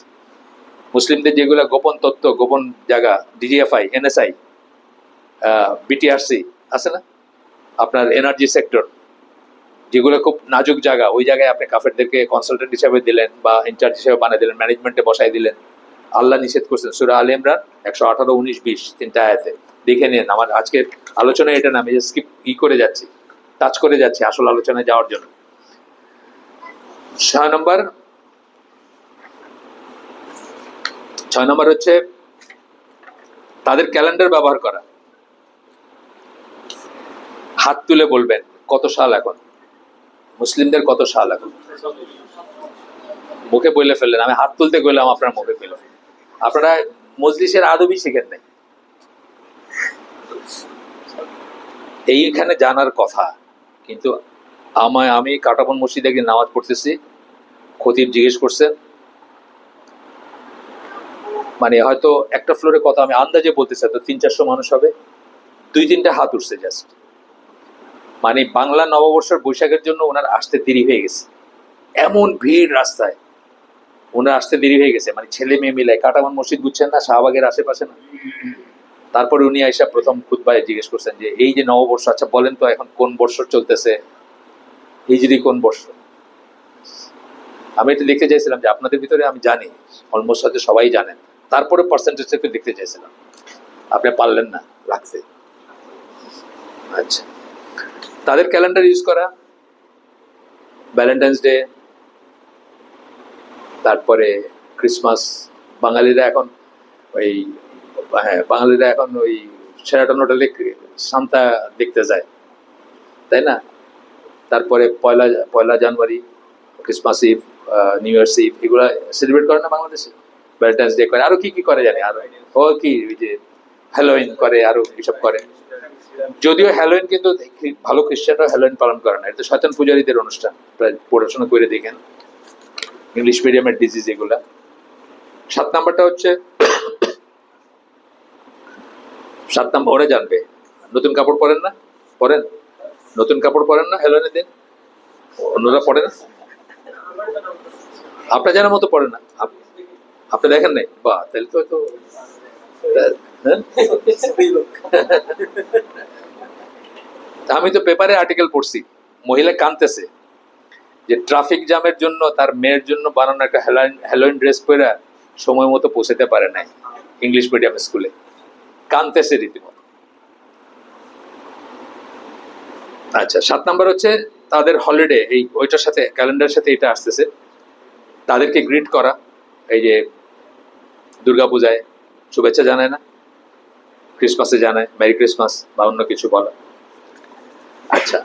মুসলিমদের যেগুলো গোপন তথ্য, গোপন জায়গা, ডিজিএফআই, এনএসআই, বিটিআরসি আছে না, আপনার এনার্জি সেক্টর, যেগুলো খুব নাজুক জায়গা, ওই জায়গায় আপনি কাফেরদেরকে কনসালটেন্ট হিসেবে দিলেন বা ইনচার্জ হিসেবে বানিয়ে দিলেন, ম্যানেজমেন্টে বসাই দিলেন। আল্লাহ নিষেধ করছেন সূরা আলে ইমরান 118, 19, 20 3টা আয়াতে, দেখে নিন। আমার আজকের আলোচনা এটা না, আমি স্কিপ করে যাচ্ছি, টাচ করে যাচ্ছি আসল আলোচনায় যাওয়ার জন্য। 6 নম্বর হচ্ছে তাদের ক্যালেন্ডার ব্যবহার করা। হাত তুলে বলবেন কত সাল এখন, মুসলিমদের কত সাল এখন? মুখে বলে ফেললেন, আমি হাত তুলতে গেলাম আপনার মুখে পেল। আপনারা মজলিসের আদবই শিখেন নাই, এইখানে জানার কথা। কিন্তু আমি কাটাবন মসজিদে গিয়ে নামাজ পড়তেছি, খতিব জিজ্ঞেস করছেন, মানে হয়তো একটা ফ্লোরে কথা আমি আন্দাজে বলতেছি, তো 300-400 মানুষ হবে, 2-3টা হাত উঠছে জাস্ট। মানে বাংলা নববর্ষের বৈশাখের জন্য ওনার আসতে দেরি হয়ে গেছে, এমন ভিড় রাস্তায়, ওনার আসতে দেরি হয়ে গেছে, মানে ছেলে মেয়ে মিলায়। কাটামান মসজিদ বুঝছেন না, শাহবাগের আশেপাশে না। তারপরে উনি আইসা প্রথম খুতবায় জিজ্ঞেস করছেন যে এই যে নববর্ষ, আচ্ছা বলেন তো এখন কোন বর্ষ চলতেছে, হিজরি কোন বর্ষ? আমি এটা দেখতে চাইছিলাম যে আপনাদের ভিতরে, আমি জানি অলমোস্ট হয়তো সবাই জানেন, তারপরে পার্সেন্টেজটা একটু দেখতে চাইছিলাম, আপনি পারলেন না রাখতে। আচ্ছা, তাদের ক্যালেন্ডার ইউজ করা, ভ্যালেন্টাইন্স ডে, তারপরে ক্রিসমাস। বাঙালিরা এখন ওই শেরাটন হোটেলে সান্তা দেখতে যায়, তাই না? তারপরে পয়লা জানুয়ারি, Christmas Eve, New Year's Eve, এগুলা সেলিব্রেট করে না বাংলাদেশে। ভ্যালেন্টাইন্স ডে করে, আরো কি কি করে জানি, আরো কি ওই যে হ্যালোইন করে, আরো এসব করে। যদিও হ্যালোইন কিন্তু ভালো খ্রিস্টানরা হ্যালোইন পালন করে না, এটা শয়তান পূজারীদের অনুষ্ঠান, প্রায় পড়াশোনা করে দেখেন, ইংলিশ মিডিয়ামের ডিজিজ এগুলা। 7 নাম্বারটা হচ্ছে, 7 নাম্বার ওরা জানবে, নতুন কাপড় পরেন না, পরেন নতুন কাপড় পরেন না হ্যালোইনের দিন, অন্যরা পড়ে না, আপনার জানার মতো পড়ে না, আপনি দেখেন নাই? বা তাহলে তো আমি তো পেপারে আর্টিকেল পড়ছি, মহিলা কাঁদতেছে যে ট্রাফিক জ্যামের জন্য তার মেয়ের জন্য বানানো একটা হ্যালোইন ড্রেস পরে সময় মতো পৌঁছাতে পারে নাই ইংলিশ মিডিয়াম স্কুলে, কাঁদতেছে রীতিমতো। আচ্ছা, 7 নাম্বার হচ্ছে তাদের হলিডে, ওইটার সাথে ক্যালেন্ডারের সাথে এটা আসতেছে, তাদেরকে গ্রিট করা। এই যে দুর্গাপূজায় শুভেচ্ছা জানায় না, ক্রিসমাসে জানায় মেরি ক্রিসমাস বা অন্য কিছু বলা, আচ্ছা,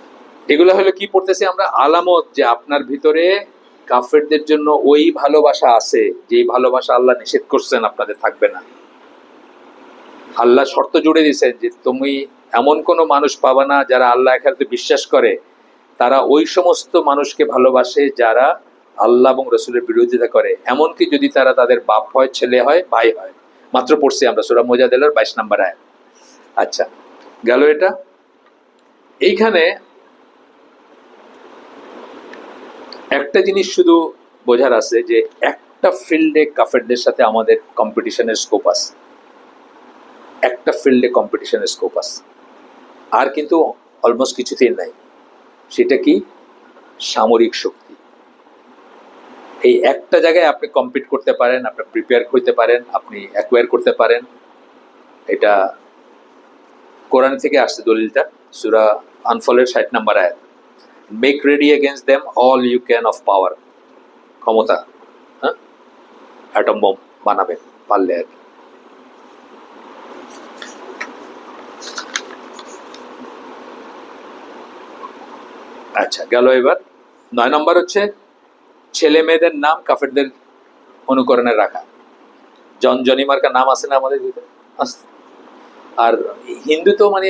এগুলো হলো কি পড়তেছি আমরা, আলামত যে আপনার ভিতরে কাফেরদের জন্য ওই ভালোবাসা আছে যে ভালোবাসা আল্লাহ নিষেধ করছেন আপনাদের থাকবে না। আল্লাহ শর্ত জুড়ে দিয়েছেন যে তুমি এমন কোনো মানুষ পাবা না যারা আল্লাহ আখিরাতে বিশ্বাস করে তারা ওই সমস্ত মানুষকে ভালোবাসে যারা আল্লাহ এবং রসুলের বিরোধিতা করে, এমনকি যদি তারা তাদের বাপ হয়, ছেলে হয়, ভাই হয়। মাত্র পড়ছি আমরা সূরা মুজাদালার 22 নম্বর আয়াত। আচ্ছা, গেল এটা। এইখানে একটা জিনিস শুধু বোঝার আছে যে একটা ফিল্ডে কাফেরদের সাথে আমাদের কম্পিটিশনের স্কোপ আছে, একটা ফিল্ডে কম্পিটিশনের স্কোপ আছে, আর কিন্তু অলমোস্ট কিছুতেই নাই। সেটা কি? সামরিক শক্তি। এই একটা জায়গায় আপনি কম্পিট করতে পারেন, আপনি প্রিপেয়ার করতে পারেন, আপনি অ্যাকোয়ার করতে পারেন। এটা কোরআন থেকে আসছে দলিলটা, সূরা আনফলের 60 নম্বর আয়াত। Make ready against them all you can of power, ক্ষমতা, হ্যাঁ, অ্যাটম বম বানাবে পারলে আর কি। আচ্ছা, গেল। এবার 9 নম্বর হচ্ছে ছেলে মেয়েদের নাম কাফেরদের অনুকরণে রাখা। জনি মার্কা নাম আছে না আমাদের ভিতরে? আর হিন্দু তো মানে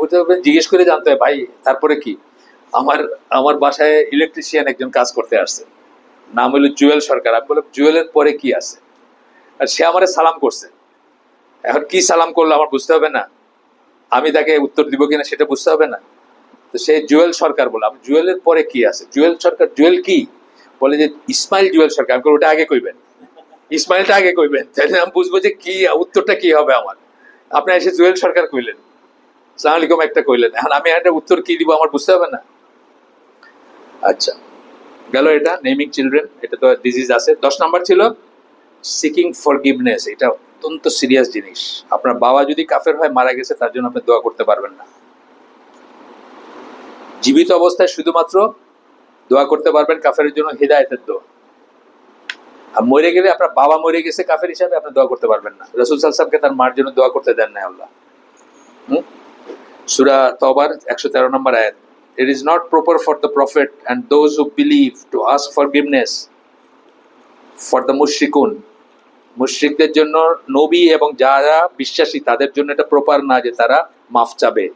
ওটা জিজ্ঞেস করে জানতে হয়, ভাই তারপরে কি? আমার আমার বাসায় ইলেকট্রিশিয়ান একজন কাজ করতে আসছে, নাম হলো জুয়েল সরকার। আমি বললাম জুয়েলের পরে কি আছে? আর সে আমারে সালাম করছে। এখন কি সালাম করলো আমার বুঝতে হবে না? আমি তাকে উত্তর দিব কিনা সেটা বুঝতে হবে না? তো সে জুয়েল সরকার বললাম, জুয়েলের পরে কি আছে? জুয়েল সরকার, জুয়েল কি? বলে যে ইসমাইল জুয়েল সরকার। আমি ওটা আগে কইবেন, ইসমাইলটা আগে কইবেন, তাহলে আমি বুঝবো যে কি উত্তরটা কি হবে আমার। আপনি এসে জুয়েল সরকার কইলেন, সালাম আলাইকুম একটা কইলেন, এখন আমি একটা উত্তর কি দিব আমার বুঝতে হবে না? আচ্ছা, গেল এটা নেমিং চিলড্রেন, এটা তো ডিজিজ আছে। 10 নম্বর ছিল সিকিং ফরগিভনেস। এটা অত্যন্ত সিরিয়াস জিনিস। আপনার বাবা যদি কাফের হয়, মারা গেছে, তার জন্য আপনি দোয়া করতে পারবেন না। জীবিত অবস্থায় শুধুমাত্র দোয়া করতে পারবেন কাফেরের জন্য হিদায়াতের দোয়া। আর মরে গেলে, আপনার বাবা মরে গেছে কাফের হিসাবে, আপনি দোয়া করতে পারবেন না। রাসূল সাল্লাল্লাহু আলাইহি ওয়াসাল্লামকে তার মার জন্য দোয়া করতে দেন না আল্লাহ। সূরা তওবার 113 নম্বর আয়াত। It is not proper for the prophet and those who believe to ask forgiveness for the mushrikun. মুশরিকদের জন্য, নবী এবং যারা বিশ্বাসী তাদের জন্য এটা প্রপার না যে তারা মাফ চাবে।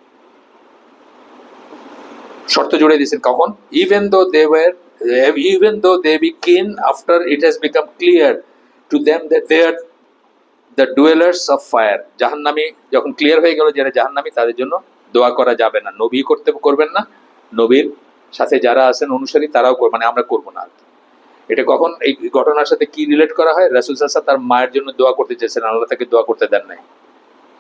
শর্ত জুড়ে দিয়েছেন কখন? even though they be keen after it has become clear to them that they are the dwellers of fire. জাহান্নামী যখন ক্লিয়ার হয়ে গেল যারা জাহান্নামী, তাদের জন্য দোয়া করা যাবে না। নবী করবেন না, নবীর সাথে যারা আছেন অনুসারী তারাও মানে আমরা করবো না। এটা কখন এই ঘটনার সাথে কি রিলেট করা হয়? রাসূল সাল্লাল্লাহু আলাইহি ওয়াসাল্লাম তার মায়ের জন্য দোয়া করতে চেয়েছেন, আল্লাহ তাকে দোয়া করতে দেন নাই।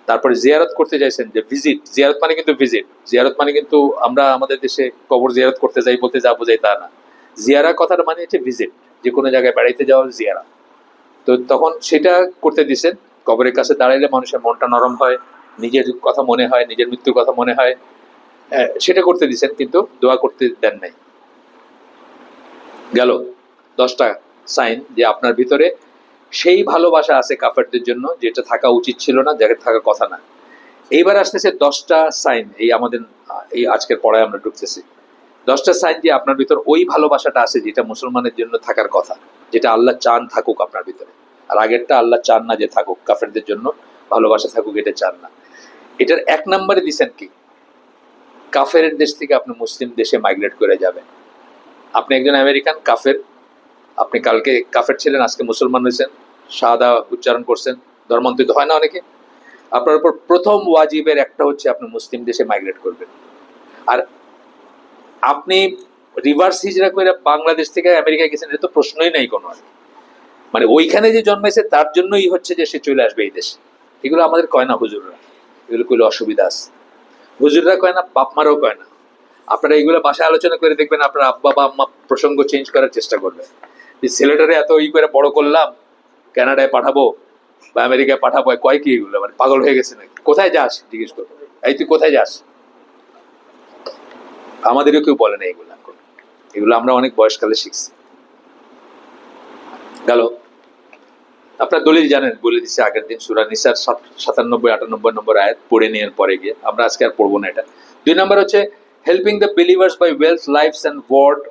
তারপরে জিয়ারত করতে চাইছেন, যে ভিজিট, জিয়ারত মানে কিন্তু ভিজিট, জিয়ারত মানে কিন্তু আমরা আমাদের দেশে কবর জিয়ারত করতে যাই বলতে যা বোঝাই তা না। জিয়ারা কথার মানে হচ্ছে ভিজিট, যে কোনো জায়গায় বেড়াইতে যাওয়ার জিয়ারা। তো তখন সেটা করতে দিছেন। কবরের কাছে দাঁড়াইলে মানুষের মনটা নরম হয়, নিজের কথা মনে হয়, নিজের মৃত্যুর কথা মনে হয়, সেটা করতে দিছেন, কিন্তু দোয়া করতে দেন নাই। গেল 10টা সাইন যে আপনার ভিতরে সেই ভালোবাসা আছে কাফেরদের জন্য যেটা থাকা উচিত ছিল না, যাকে থাকার কথা না। এইবার আসতেছে 10টা সাইন। এই আজকের পড়ায় আমরা ঢুকতেছি 10টা সাইন যে আপনার ভিতর ওই ভালোবাসাটা আছে যেটা মুসলমানের জন্য থাকার কথা, যেটা আল্লাহ চান থাকুক আপনার ভিতরে। আর আগেরটা আল্লাহ চান না যে থাকুক, কাফেরদের জন্য ভালোবাসা থাকুক, এটা চান না। এটার 1 নম্বরে দিচ্ছেন কি? কাফের দেশ থেকে আপনি মুসলিম দেশে মাইগ্রেট করে যাবেন। আপনি একজন আমেরিকান কাফের, আপনি কালকে কাফের ছিলেন, আজকে মুসলমান হয়েছেন, শাহাদা উচ্চারণ করছেন, ধর্মান্তরিত হয় না অনেকে? আপনার উপর প্রথম ওয়াজিবের একটা হচ্ছে আপনি মুসলিম দেশে মাইগ্রেট করবেন। আর আপনি রিভার্স হিজরা করে বাংলাদেশ থেকে আমেরিকায় গেছেন, এটা তো প্রশ্নই নাই কোনো। মানে ওইখানে যে জন্মাইছে তার জন্যই হচ্ছে যে সে চলে আসবে এই দেশে। এগুলো আমাদের কয় না হুজুররা, এগুলো কইলে অসুবিধা আছে। হুজুররা কয় না, বাপ মারাও কয় না। আপনারা এইগুলো বাসায় আলোচনা করে দেখবেন, আপনার আব্বা বা আম্মা প্রসঙ্গ চেঞ্জ করার চেষ্টা করবে। যে ছেলেটারে এত করে বড় করলাম, কানাডায় পাঠাবো বা আমেরিকায় পাঠাবো, কয় কি এগুলো? মানে পাগল হয়ে গেছে নাকি? কোথায় যাস জিজ্ঞেস করবো, এই তুই কোথায় যাস? আমাদেরও কেউ বলে না এগুলো। এগুলো আমরা অনেক বয়সকালে শিখছি। গেল। আপনার দলিল জানেন, বলে দিচ্ছে আগের দিন, সূরা নিসার 97-98 নম্বর আয়াত পড়ে নেওয়ার পরে গিয়ে, আমরা আজকে আর পড়বো না এটা। 2 নম্বর হচ্ছে helping the believers by wealth, lives and word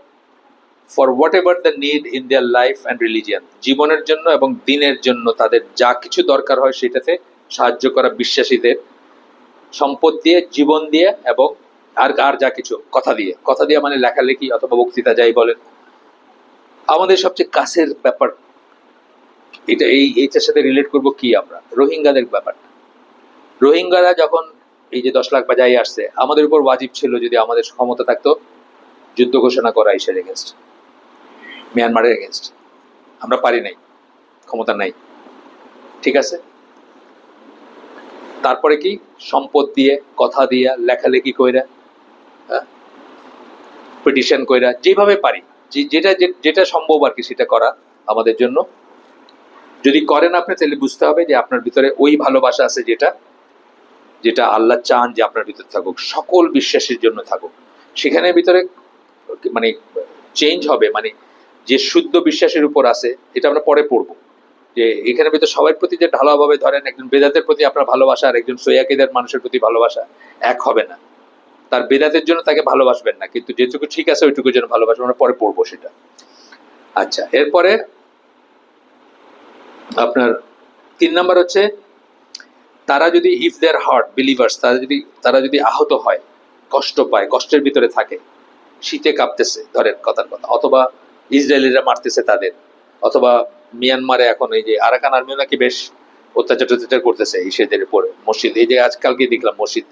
for whatever the need in their life and religion, জীবনের জন্য এবং দিনের জন্য তাদের যা কিছু দরকার হয় সেটাতে সাহায্য করা বিশ্বাসীদের, সম্পদ দিয়ে, জীবন দিয়ে, এবং আর যা কিছু কথা দিয়ে মানে লেখালেখি অথবা বক্তৃতা যাই বলেন। আমাদের সবচেয়ে কাছের ব্যাপার এটা, এইটার সাথে রিলেট করব কি আমরা, রোহিঙ্গাদের ব্যাপারটা। রোহিঙ্গারা যখন এই যে 10 লাখ বা যাই আসছে, আমাদের উপর ওয়াজিব ছিল যদি আমাদের ক্ষমতা থাকতো যুদ্ধ ঘোষণা করা ইসের এগেনস্ট, মিয়ানমারের এগেনস্ট। আমরা পারি নাই, ক্ষমতা নাই, ঠিক আছে। তারপরে কি সম্পদ দিয়ে, কথা দিয়া, লেখালেখি কইরা, পিটিশন কইরা, যেভাবে পারি, যেটা সম্ভব আর কি সেটা করা আমাদের জন্য। যদি করেন আপনি, তাহলে বুঝতে হবে যে আপনার ভিতরে ওই ভালোবাসা আছে যেটা আল্লাহ চান যে আপনার ভিতরে থাকুক, সকল বিশ্বাসের জন্য থাকুক। সেখানের ভিতরে মানে চেঞ্জ হবে, মানে যে শুদ্ধ বিশ্বাসের উপর আছে, এটা আমরা পরে পড়বো, যে এখানে ভিতরে সবার প্রতি যে ঢালাওভাবে ধরেন একজন বেদাতের প্রতি আপনার ভালোবাসা আর একজন সৈয়াকিদের মানুষের প্রতি ভালোবাসা এক হবে না। তার বেদাতের জন্য তাকে ভালোবাসবেন না, কিন্তু যেটুকু ঠিক আছে ওইটুকুর জন্য ভালোবাসবেন, আমরা পরে পড়বো সেটা। আচ্ছা, এরপরে আপনার 3 নাম্বার হচ্ছে, তারা যদি ইফ দেয়ার হার্ট বিলিভার্স, তারা যদি আহত হয়, কষ্ট পায়, কষ্টের ভিতরে থাকে, শীতে কাঁপতেছে ধরেন কথার কথা, অথবা ইসরায়েলিরা মারতেছে তাদের, অথবা মিয়ানমারে এখন এই যে আরাকান আর্মি নাকি বেশ অত্যাচার করতেছে ইসেদের উপরে, মসজিদ, এই যে আজকালকে দেখলাম মসজিদ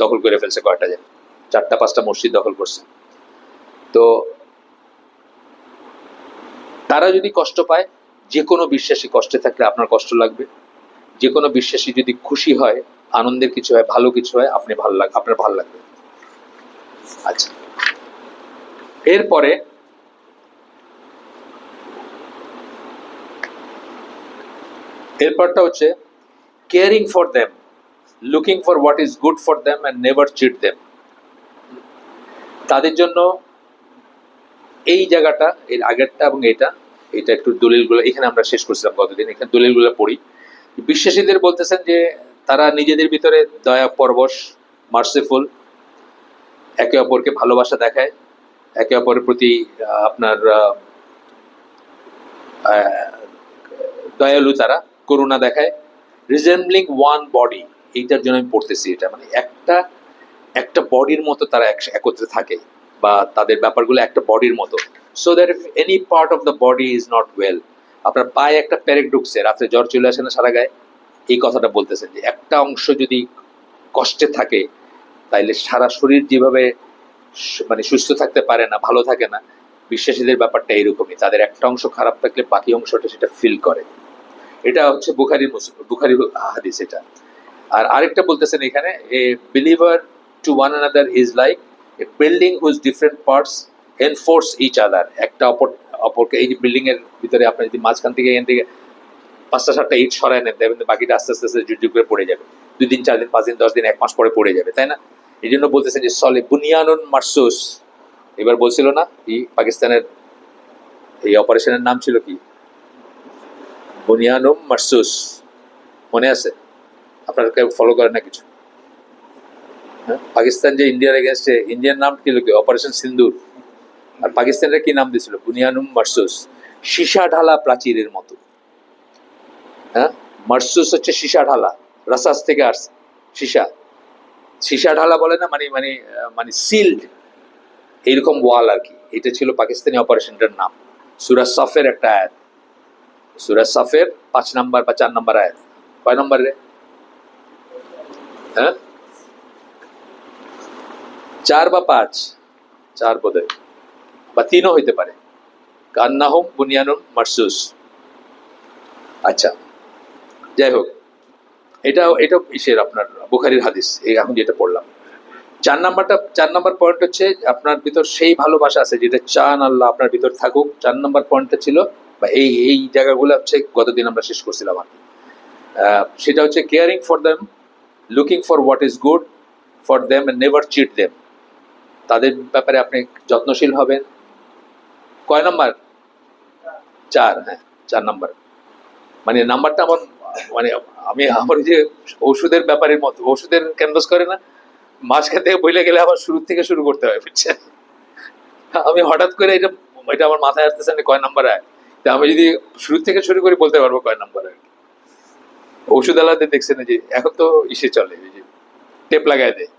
দখল করে ফেলছে কয়েকটা, যেন 4-5টা মসজিদ দখল করছে। তো তারা যদি কষ্ট পায়, যে কোনো বিশ্বাসী কষ্টে থাকলে আপনার কষ্ট লাগবে, যে কোনো বিশ্বাসী যদি খুশি হয়, আনন্দের কিছু হয়, ভালো কিছু হয়, আপনার ভালো লাগবে। আচ্ছা, এরপরটা হচ্ছে caring for them, looking for what is good for them and never cheat them. তাদের জন্য এই জায়গাটা, এর আগেরটা এবং এটা একটু দলিলগুলো এখানে আমরা শেষ করছিলাম গতদিন, এখানে দলিলগুলো পড়ি। বিশ্বাসীদের বলতেছেন যে তারা নিজেদের ভিতরে দয়া পরবশ, মার্সিফুল, একে অপরকে ভালোবাসা দেখায়, একে অপরের প্রতি আপনার দয়ালু, তারা করুণা দেখায়, রিজেম্বলিং ওয়ান বডি, এইটার জন্য আমি পড়তেছি এটা, মানে একটা বডির মতো তারা একত্রে থাকে, বা তাদের ব্যাপারগুলো একটা বডির মতো। So that if any part of the body is not well, আপনার পায়ে একটা প্যারেক ঢুকছে, রাত্রে জ্বর চলে আসে না সারা গায়ে, এই কথাটা বলতেছেন যে একটা অংশ যদি কষ্টে থাকে তাইলে সারা শরীর যেভাবে মানে সুস্থ থাকতে পারে না, ভালো থাকে না, বিশ্বাসীদের ব্যাপারটা এইরকমই, তাদের একটা অংশ খারাপ থাকলে বাকি অংশটা সেটা ফিল করে। এটা হচ্ছে বুখারী হাদিস এটা। আর আরেকটা বলতেছেন এখানে, a believer to one another is like a building whose different parts enforce each other. একটা অপরকে, এই যে বিল্ডিং এর ভিতরে আপনি যদি মাঝখান থেকে এখান থেকে 5টা-7টা ইট সরায় নেন, দেখবেন বাকিটা আস্তে আস্তে জুজু করে পড়ে যাবে, 2 দিন 4 দিন 5 দিন 10 দিন 1 মাস পরে পড়ে যাবে, তাই না? এই জন্য বলতেছেন যে সলে বুনিয়ানুন মারসুস। এবার বলছিল না এই পাকিস্তানের এই অপারেশনের নাম ছিল কি, বুনিয়ানুম মারসুস, মনে আছে? আপনারা কেউ ফলো করেন না কিছু? হ্যাঁ, পাকিস্তান যে ইন্ডিয়ার এগেনস্টে, ইন্ডিয়ার নাম ছিল কি অপারেশন সিন্দুর, আর পাকিস্তানের কি নাম দিয়েছিল, বুনিয়ানুম মারসুস, সীসা ঢালা প্রাচীরের মতো। হ্যাঁ, মারসুস হচ্ছে সীসা ঢালা, রাসাস থেকে আসছে সীসা ঢালা বলে না, মানে মানে মানে সিল্ড, এইরকম ওয়াল আর কি। এটা ছিল পাকিস্তানি অপারেশনটার নাম। সূরা সফের একটা আয়াত, সূরা সফের 5 নম্বর বা 4 নম্বর আয়াত। কয় নম্বর রে? হ্যাঁ, 4 বা 5, 4 বোধহয়, বা 3ও হইতে পারে। কান্নাহুম বুনিয়ানুম মারসুস। আচ্ছা, যাই হোক, এটা ইসের আপনার বুখারীর হাদিস, এই এখন যেটা পড়লাম। 4 নাম্বার পয়েন্ট হচ্ছে আপনার ভিতর সেই ভালোবাসা আছে যেটা চান আল্লাহ আপনার ভিতর থাকুক। 4 নাম্বার পয়েন্টটা ছিল, বা এই জায়গাগুলো হচ্ছে গতদিন আমরা শেষ করছিলাম আর কি। সেটা হচ্ছে caring for them, looking for what is good for them and never cheat them. তাদের ব্যাপারে আপনি যত্নশীল হবেন। কয় নাম্বার? 4। হ্যাঁ, 4 নাম্বার। মানে নাম্বারটা আমার, মানে আমি আমার যে ওষুধের ব্যাপারের মতো, ওষুধের ক্যানভাস করে না, মাঝখান থেকে বইলে গেলে আবার শুরু থেকে শুরু করতে হয়, বুঝছেন? আমি হঠাৎ করে এটা এটা আমার মাথায় আসতেছে না কয় নাম্বার আয়, তা আমি যদি শুরু থেকে শুরু করে বলতে পারবো কয় নাম্বার আয়। ওষুধ আলাদা দেখছেন যে এখন তো ইসে চলে, ওই যে টেপ লাগায় দেয়।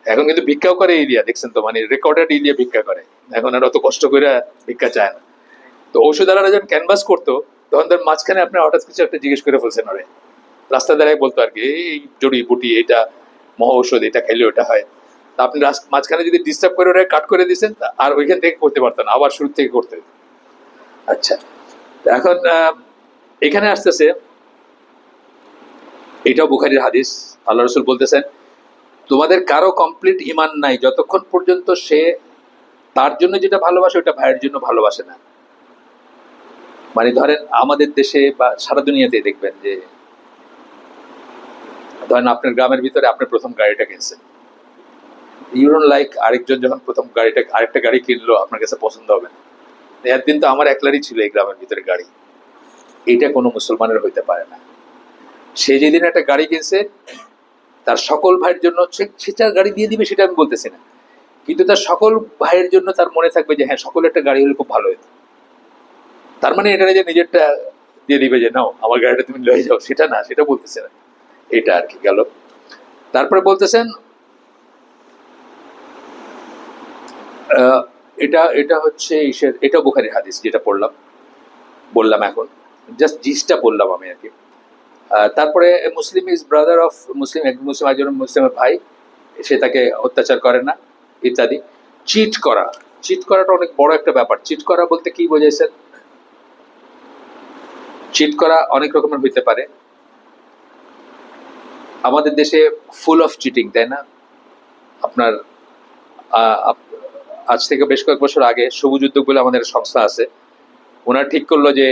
এখন কিন্তু ভিক্ষাও করে এরিয়া, দেখছেন তো, মানে রেকর্ডেড এরিয়া ভিক্ষা করে। এখন আর অত কষ্ট করে ভিক্ষা চায় না। তো ওষুধ আলাদা যখন ক্যানভাস করতো, তখন তার মাঝখানে আপনি হঠাৎ কিছু একটা জিজ্ঞেস করে ফেলছেন, ওরে রাস্তা দ্বারাই বলতো আর কি, এই জড়ি বুটি, এটা মহা ঔষধ, এটা খাইলে ওটা হয়। তা আপনি মাঝখানে যদি ডিস্টার্ব করে ওরা কাট করে দিচ্ছেন, আর ওইখান থেকে করতে পারতেন, আবার শুরু থেকে করতে হতো। আচ্ছা, এখন এখানে আসতেছে, এটাও বুখারীর হাদিস। আল্লাহ রসুল বলতেছেন, তোমাদের কারো কমপ্লিট ইমান নাই যতক্ষণ পর্যন্ত সে তার জন্য যেটা ভালোবাসে ওটা ভাইয়ের জন্য ভালোবাসে না। মানে ধরেন আমাদের দেশে বা সারা দুনিয়াতে দেখবেন যে, ধরেন আপনার গ্রামের ভিতরে আপনি প্রথম গাড়িটা কিনছেন, ইউ ডোন্ট লাইক আরেকজন যখন প্রথম গাড়িটা আরেকটা গাড়ি কিনলো, আপনার কাছে পছন্দ হবে না। একদিন তো আমার একলারই ছিল এই গ্রামের ভিতরে গাড়ি, এইটা কোনো মুসলমানের হইতে পারে না। সে যেদিন একটা গাড়ি কিনছে, তার সকল ভাইয়ের জন্য সে চার গাড়ি দিয়ে দিবে সেটা আমি বলতেছি না, কিন্তু তার সকল ভাইয়ের জন্য তার মনে থাকবে যে হ্যাঁ, সকল একটা গাড়ি হলে খুব ভালো হতো। তার মানে এটা যে নিজেরটা দিয়ে দিবে যে নাও আমার গাড়িটা তুমি লয়ে যাও, সেটা না, সেটা বলতেছে না। এটা আর কি গেল। তারপরে বলতেছেন এটা এটা হচ্ছে এটা বুখারীর হাদিস, যেটা বললাম এখন জাস্ট জিসটা বললাম আমি আর কি। তারপরে মুসলিম ইজ ব্রাদার অফ মুসলিম, একজন মুসলিম একজন মুসলিমের ভাই, সে তাকে অত্যাচার করে না ইত্যাদি। চিট করাটা অনেক বড় একটা ব্যাপার। চিট করা বলতে কি বোঝাইছেন? চিট করা অনেক রকমের হইতে পারে। আমাদের দেশে ফুল অফ চিটিং, তাই না? আপনার আজ থেকে বেশ কয়েক বছর আগে সবুজ উদ্যোগ বলে আমাদের সংস্থা আছে, ওনারা ঠিক করলো যে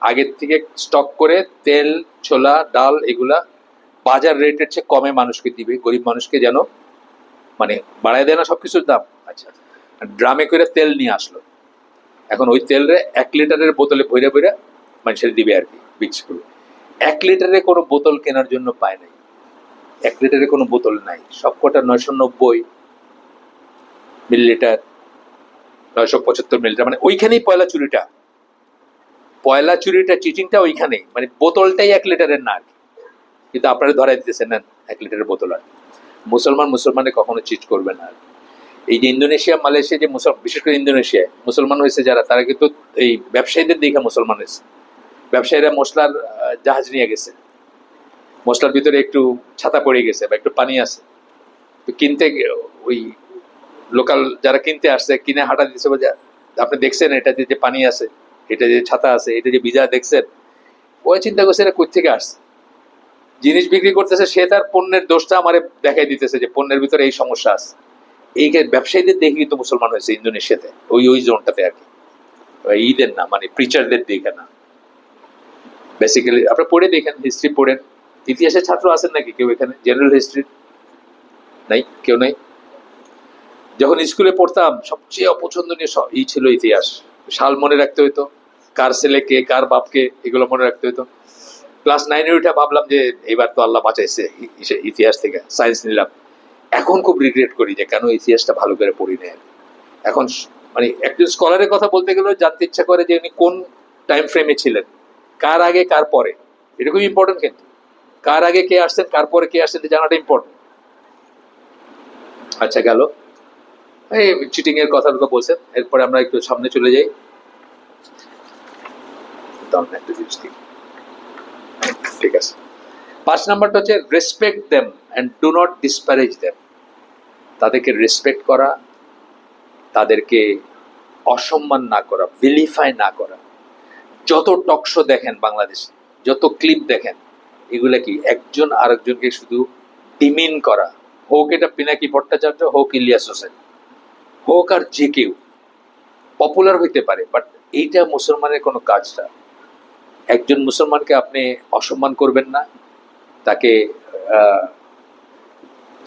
আগের থেকে স্টক করে তেল, ছোলা, ডাল এগুলা বাজার রেটের চেয়ে কমে মানুষকে দিবে, গরিব মানুষকে, যেন মানে বাড়ায় দেয় না সবকিছুর দাম। আচ্ছা, ড্রামে করে তেল নিয়ে আসলো। এখন ওই তেলরে 1 লিটারের বোতলে ভরে ভরে মানুষের দিবে আর কি, বিক্রি করবে। 1 লিটারে কোনো বোতল কেনার জন্য পায় নাই, 1 লিটারে কোনো বোতল নাই, সবকটা 990 মিলিলিটার, 975 মিলিলিটার। মানে ওইখানেই পয়লা চুরিটা চিটিংটা ওইখানেই, মানে বোতলটাই 1 লিটারের না আর কি। কিন্তু আপনারা ধরাই দিতেছেন না 1 লিটারের বোতল আর। মুসলমানে কখনো চিট করবে না। এই যে ইন্দোনেশিয়া, মালয়েশিয়া, যে বিশেষ করে ইন্দোনেশিয়ায় মুসলমান হয়েছে যারা, তারা কিন্তু এই ব্যবসায়ীদের দেখে মুসলমান হয়েছে। ব্যবসায়ীরা মশলার জাহাজ নিয়ে গেছে, মশলার ভিতরে একটু ছাতা পড়ে গেছে বা একটু পানি আছে, তো কিনতে ওই লোকাল যারা কিনতে আসছে, কিনে হাঁটা দিচ্ছে, আপনি দেখছেন এটাতে যে পানি আছে, এটা যে ছাতা আছে, এটা যে ভিজা দেখছেন, ওই চিন্তা করছে এটা কোথা থেকে আসছে। জিনিস বিক্রি করতেছে, সে তার পণ্যের দোষটা আমারে দেখাই দিতেছে যে পণ্যের ভিতরে এই সমস্যা আছে। এই ব্যবসায়ীদের দেখে কিন্তু মুসলমান হয়েছে ইন্দোনেশিয়াতে, ওই জোনটাতে আর কি। ঈদের না, মানে প্রিচারদের দেখে না। বেসিক্যালি আপনারা পড়ে দেখেন, হিস্ট্রি পড়েন। ইতিহাসের ছাত্র আছেন নাকি কেউ এখানে? জেনারেল হিস্ট্রি নাই? কেউ নাই? যখন স্কুলে পড়তাম সবচেয়ে অপছন্দনীয় ছিল ইতিহাস। সাল মনে রাখতে হইতো, কার ছেলে কে, কার বাপকে, এগুলো মনে রাখতে হইতো। ক্লাস 9-এ উঠে ভাবলাম যে এবার তো আল্লাহ বাঁচাইছে ইতিহাস থেকে, সায়েন্স নিলাম। এখন খুব রিগ্রেট করি যে কেন ইতিহাসটা ভালো করে পড়ি না। এখন মানে একজন স্কলারের কথা বলতে গেলেও জানতে ইচ্ছা করে যে উনি কোন টাইম ফ্রেমে ছিলেন, কার আগে কার পরে। এটা খুব ইম্পর্টেন্ট, কিন্তু কার আগে কে আসছেন, কার পরে কে আসছেন জানাটা ইম্পর্টেন্ট। আচ্ছা, গেল এই চিটিং এর কথাগুলো বলছেন। এরপরে আমরা একটু সামনে চলে যাই। একটা জিনিস ঠিক আছে। 5 নাম্বারটা হচ্ছে respect them and do not disparage them. তাদেরকে রেসপেক্ট করা, তাদেরকে অসম্মান না করা, ভিলিফাই না করা। যত টকশো দেখেন বাংলাদেশে, যত ক্লিপ দেখেন, এগুলা কি একজন আরেকজনকে শুধু ডিমিন করা। হোক এটা পিনাকি ভট্টাচার্য, হোক ইলিয়াস হোসেন, হোক আর যে কেউ পপুলার হইতে পারে, বাট এইটা মুসলমানের কোনো কাজ না। একজন মুসলমানকে আপনি অসম্মান করবেন না, তাকে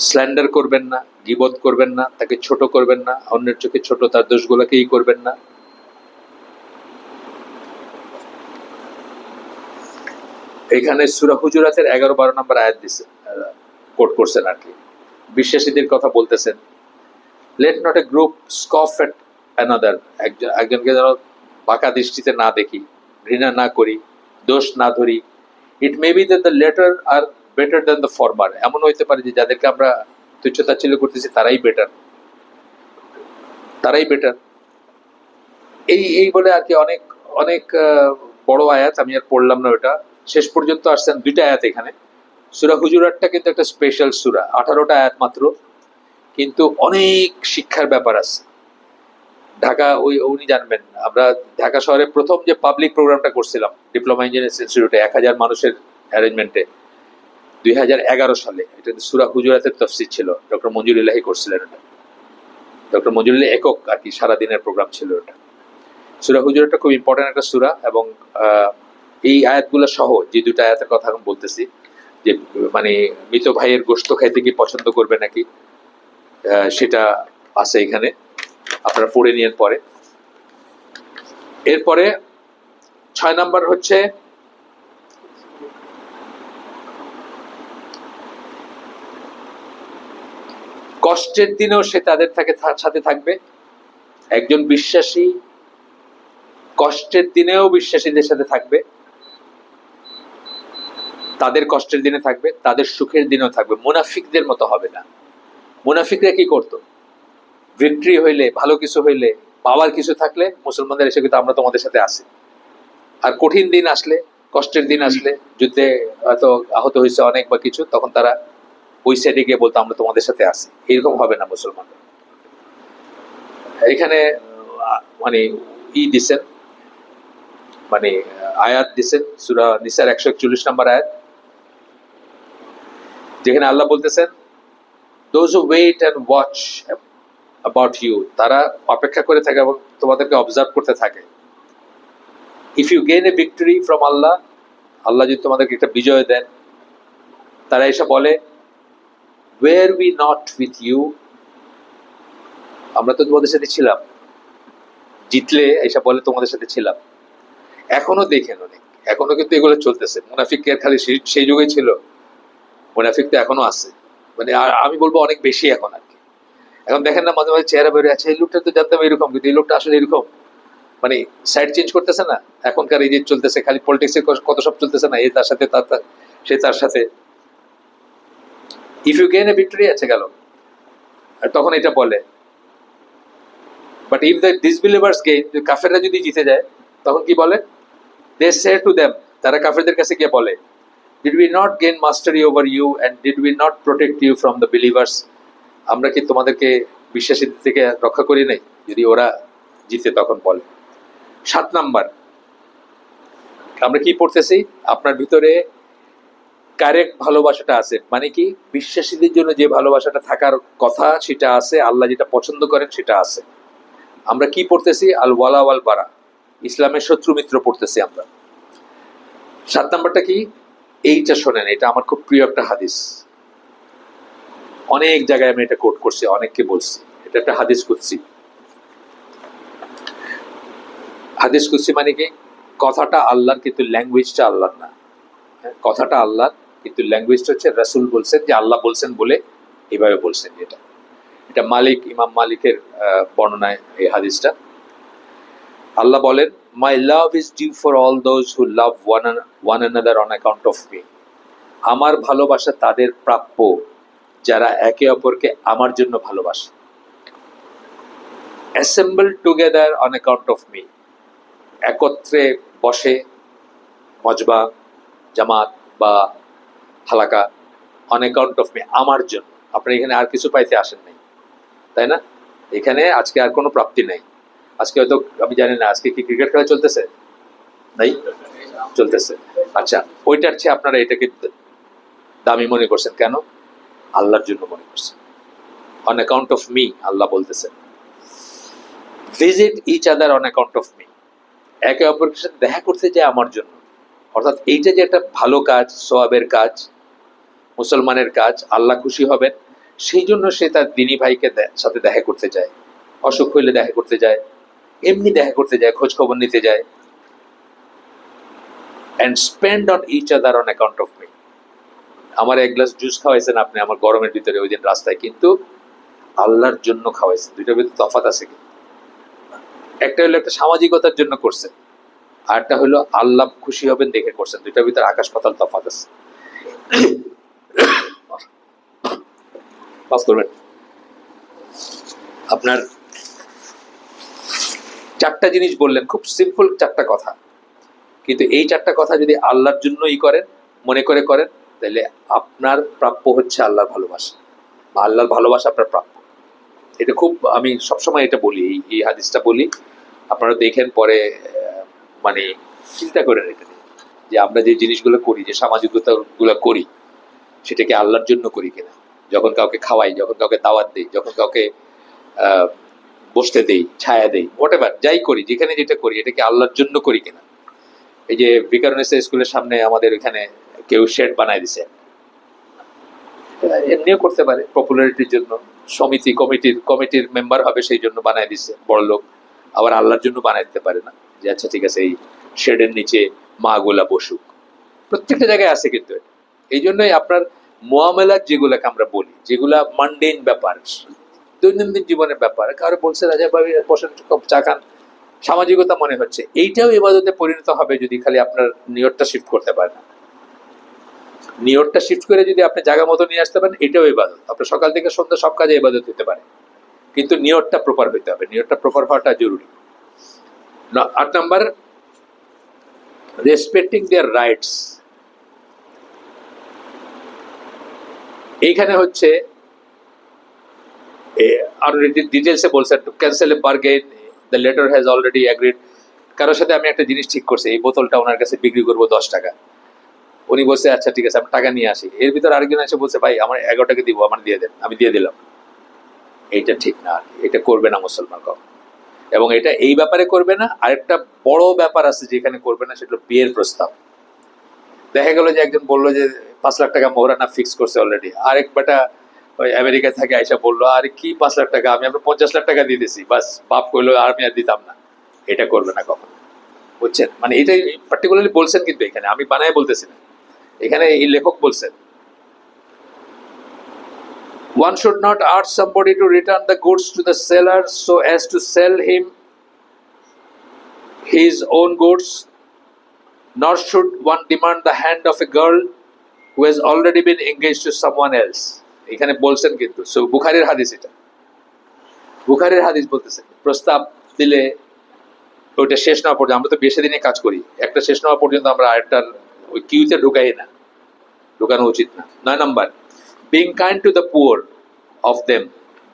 স্ল্যান্ডার করবেন না, গীবত করবেন না, তাকে ছোট করবেন না, অন্যের চোখে ছোট তার দোষগুলোকেই করবেন না। এখানে সূরা হুজুরাতের 11-12 নম্বর আয়াত দিছে, কোট করছেন আর কি। বিশ্বাসীদের কথা বলতেছেন। Let not a group scoff at another, একজনকে যেন বাঁকা দৃষ্টিতে না দেখি, ঘৃণা না করি, দোষ না ধরি। It may be that the latter are better than the former, এমন হইতে পারে যে যাদেরকে আমরা তুচ্ছতাচ্ছিল্য করতেছি তারাই বেটার, তারাই বেটার। এই বলে আর কি অনেক অনেক বড় আয়াত, আমি আর পড়লাম না। ওটা শেষ পর্যন্ত আসছেন দুইটা আয়াত এখানে। সূরা হুজুরাতটা কিন্তু একটা স্পেশাল সূরা, 18টা আয়াত মাত্র, কিন্তু অনেক শিক্ষার ব্যাপার আছে। ঢাকা উনি জানবেন, আমরা ঢাকা শহরে প্রথম যে পাবলিক প্রোগ্রামটা করছিলাম ডিপ্লোমা ইঞ্জিনিয়ারিং ইনস্টিটিউটে 1000 মানুষের অ্যারেঞ্জমেন্টে 2011 সালে, এটা সূরা হুজুরাতের তাফসীর ছিল, ডক্টর মঞ্জুর ইলাহি করছিলেন। এটা ডক্টর মঞ্জুর ইলাহি একক আর কি সারাদিনের প্রোগ্রাম ছিল ওটা। সূরা হুজুরাতটা খুব ইম্পর্টেন্ট একটা সূরা, এবং এই আয়াতগুলো সহ যে দুটো আয়াতের কথা আমি বলতেছি, যে মানে মৃত ভাইয়ের গোশত খাইতে কি পছন্দ করবে নাকি, সেটা আছে এখানে, আপনারা পড়ে নিয়েন পরে। এরপরে 6 নাম্বার হচ্ছে কষ্টের দিনেও সে তাদের সাথে থাকবে। একজন বিশ্বাসী কষ্টের দিনেও বিশ্বাসীদের সাথে থাকবে, তাদের কষ্টের দিনে থাকবে, তাদের সুখের দিনেও থাকবে। মুনাফিকদের মতো হবে না। মুনাফিকরা কি করতো? ভিক্টরি হইলে, ভালো কিছু হইলে, পাওয়ার কিছু থাকলে মুসলমানদের এসে কিন্তু আমরা তোমাদের সাথে আসি, আর কঠিন দিন আসলে, কষ্টের দিন আসলে, যুদ্ধে হয়তো আহত হয়েছে অনেক বা কিছু, তখন তারা ওই সাইডে গিয়ে বলতো আমরা তোমাদের সাথে আসি। এরকম হবে না মুসলমানরা। এখানে মানে দিছেন, মানে আয়াত দিছেন সূরা নিসার 141 নম্বর আয়াত, যেখানে আল্লাহ বলতেছেন those who wait and watch about you, তারা অপেক্ষা করে থাকে এবং তোমাদেরকে অবজার্ভ করতে থাকে। If you gain a victory from Allah, আল্লাহ যদি তোমাদেরকে একটা বিজয় দেন, তারা এসে বলে were we not with you, আমরা তো তোমাদের সাথে ছিলাম। জিতলে এসে বলে তোমাদের সাথে ছিলাম। এখনো দেখেন অনেক, এখনো কিন্তু এগুলো চলতেছে। মুনাফিকের খালি সেই যুগে ছিল, মুনাফিক তো এখনো আছে, মানে আমি বলবো অনেক বেশি এখন আর কি। এখন দেখেন না মাঝে মাঝে চেহারা বেরোয়, আছে এই লোকটা তো জানতাম এরকম, কিন্তু এই লোকটা আসলে এরকম, মানে সাইড চেঞ্জ করতেছে না। এখনকার এই যে চলতেছে খালি পলিটিক্সে কত সব চলতেছে না, এই তার সাথে সে তার সাথে। If you gain a victory, আছে গেল, আর তখন এটা বলে। But if the disbelievers gain, কাফেররা যদি জিতে যায়, তখন কি বলে? দে সে টু দেম, তারা কাফেরদের কাছে গিয়ে বলে, did we not gain mastery over you and did we not protect you from the believers, আমরা কি তোমাদেরকে বিশ্বাসীদের থেকে রক্ষা করি নাই? যদি ওরা জিতে তখন বলে। 7 নাম্বার আমরা কি পড়তেছি, আপনার ভিতরে কারেক্ট ভালোবাসাটা আছে, মানে কি বিশ্বাসীদের জন্য যে ভালোবাসাটা থাকার কথা সেটা আছে, আল্লাহ যেটা পছন্দ করেন সেটা আছে। আমরা কি পড়তেছি? আল ওয়ালা ওয়াল বারা, ইসলামের শত্রু মিত্র পড়তেছি আমরা। 7 নাম্বারটা কি? এইটা শোনেন, এটা আমার খুব প্রিয় একটা হাদিস, অনেক জায়গায় আমি এটা কোট করছি, অনেককে বলছি, এটা একটা হাদিস কুদসি। হাদিস কুদসি মানে কি? কথাটা আল্লাহর, কিন্তু ল্যাঙ্গুয়েজটা আল্লাহর না। কথাটা আল্লাহর, কিন্তু ল্যাঙ্গুয়েজটা হচ্ছে রাসূল বলছেন, যে আল্লাহ বলছেন বলে এইভাবে বলছেন। এটা মালিক, ইমাম মালিকের বর্ণনায় এই হাদিসটা। আল্লাহ বলেন, my love is due for all those who love one another on account of me, আমার ভালোবাসা তাদের প্রাপ্য যারা একে অপরকে আমার জন্য ভালোবাসে। Assemble together on account of me, একত্রে বসে, মজবা, জামাত বা হালাকা, অন অ্যাকাউন্ট অফ মি, আমার জন্য। আপনি এখানে আর কিছু পাইতে আসেন নাই, তাই না? এখানে আজকে আর কোনো প্রাপ্তি নেই। আজকে হয়তো আমি জানি না আজকে কি ক্রিকেট খেলা চলতেছে, নাই চলতেছে। আচ্ছা, ওইটার চেয়ে আপনারা এটাকে দামি মনে করছেন কেন? আল্লাহর জন্য মনে করছেন। অন অ্যাকাউন্ট অফ মি, আল্লাহ বলতেছেন। Visit each other on account of me, একে অপরের সাথে দেখা করতে যায় আমার জন্য। অর্থাৎ এইটা যে একটা ভালো কাজ, সওয়াবের কাজ, মুসলমানের কাজ, আল্লাহ খুশি হবেন, সেই জন্য সে তার দিনী ভাইকে সাথে দেখা করতে যায়, অসুখ হইলে দেখা করতে যায়, এমনি দেখা করতে যায়, খোঁজ খবর নিতে যায়। And spend on each other on account of me, আমার এক গ্লাস জুস খাওয়াইছেন আপনি আমার গরমের ভিতরে ওই দিন রাস্তায়, কিন্তু আল্লাহর জন্য খাওয়াইছেন। দুইটার ভিতরে তফাৎ আছে কি? একটা হলো একটা সামাজিকতার জন্য করছেন, আর একটা হলো আল্লাহ খুশি হবেন দেখে করছেন। দুইটার ভিতরে আকাশ পাতাল তফাৎ আছে। পাস করবেন। আপনার চারটা জিনিস বললেন, খুব সিম্পল চারটা কথা, কিন্তু এই চারটা কথা যদি আল্লাহর জন্যই করেন, মনে করে করেন, তাহলে আপনার প্রাপ্য হচ্ছে আল্লাহর ভালোবাসা, বা আল্লাহর ভালোবাসা আপনার প্রাপ্য। এটা খুব, আমি সবসময় এটা বলি, এই হাদিসটা বলি, আপনারা দেখেন পরে, মানে চিন্তা করেন এটা নিয়ে, যে আমরা যে জিনিসগুলো করি, যে সামাজিকতাগুলো করি, সেটাকে আল্লাহর জন্য করি কিনা। যখন কাউকে খাওয়াই, যখন কাউকে দাওয়াত দিই, যখন কাউকে বসতে দেই, ছায়া দেই, হোয়াটএভার যাই করি, যেখানে যেটা করি, এটাকে আল্লাহর জন্য করি কিনা। এই যে ভিকারুননিসা স্কুলের সামনে আমাদের এখানে কেউ শেড বানায় দিছে, এমনিও করতে পারে পপুলারিটির জন্য, সমিতি কমিটির মেম্বার হবে সেই জন্য বানায় দিছে বড় লোক, আবার আল্লাহর জন্য বানাই দিতে পারে না, যে আচ্ছা ঠিক আছে এই শেডের নিচে মা গোলা বসুক। প্রত্যেকটা জায়গায় আছে কিন্তু এটা। এই জন্যই আপনার মুআমালাত যেগুলোকে আমরা বলি, যেগুলা মানডেইন ব্যাপার, দৈনন্দিন জীবনের ব্যাপার, কারো বলছে রাজা ভাবি বসেন কাপ চা খান, সামাজিকতা মনে হচ্ছে, এইটাও ইবাদতে পরিণত হবে যদি খালি আপনার নিয়তটা শিফট করতে পারেন। নিয়তটা শিফট করে যদি আপনি জায়গা মতো নিয়ে আসতে পারেন, এটাও ইবাদত। আপনার সকাল থেকে সন্ধ্যা সব কাজে ইবাদত হতে পারে, কিন্তু নিয়তটা প্রপার হইতে হবে, নিয়তটা প্রপার হওয়াটা জরুরি। 8 নাম্বার, রেসপেক্টিং দেয়ার রাইটস। এইখানে হচ্ছে আরো ডিটেলসে বলছেন, to cancel a bargain the latter has already agreed. কারোর সাথে আমি একটা জিনিস ঠিক করছি, এই বোতলটা ওনার কাছে বিক্রি করবো 10 টাকা, উনি বলছে আচ্ছা ঠিক আছে আমি টাকা নিয়ে আসি, এর ভিতরে আরেকজন এসে বলছে ভাই আমার 11 টাকা দিব, আমার দিয়ে দেন, আমি দিয়ে দিলাম। এইটা ঠিক না, এটা করবে না মুসলমান কখন, এবং এটা এই ব্যাপারে করবে না। আরেকটা বড় ব্যাপার আছে যেখানে করবে না, সেটা বিয়ের প্রস্তাব। দেখা গেল যে একজন বললো যে 5 লাখ টাকা মোহরানা ফিক্স করছে অলরেডি, আরেক বেটা ওই আমেরিকা থেকে আইসা বললো আরে কি 5 লাখ টাকা, আমি আমরা 50 লাখ টাকা দিয়ে দিছি, বাস বাপ কইলো আর আমি আর দিতাম না। এটা করবে না কখন, বুঝছেন? মানে এটাই পার্টিকুলারলি বলছেন, কিন্তু এখানে আমি বানায় বলতেছি না, এখানে এই লেখক বলছেন one should not urge somebody to return the goods to the seller so as to sell him his own goods, nor should one demand the hand of a girl who has already been engaged to someone else. এখানে বলছেন কিন্তু, so বুখারীর হাদিস, এটা বুখারীর হাদিস বলতেছে প্রস্তাব দিলে ওইটা শেষ না পর্যন্ত, আমরা তো বেশি দিনে কাজ করি, একটা শেষ না পর্যন্ত আমরা আরেকটার ওই কিউতে ঢুকাই না, ঢুকানো উচিত না। 9 number, being kind to the poor of them,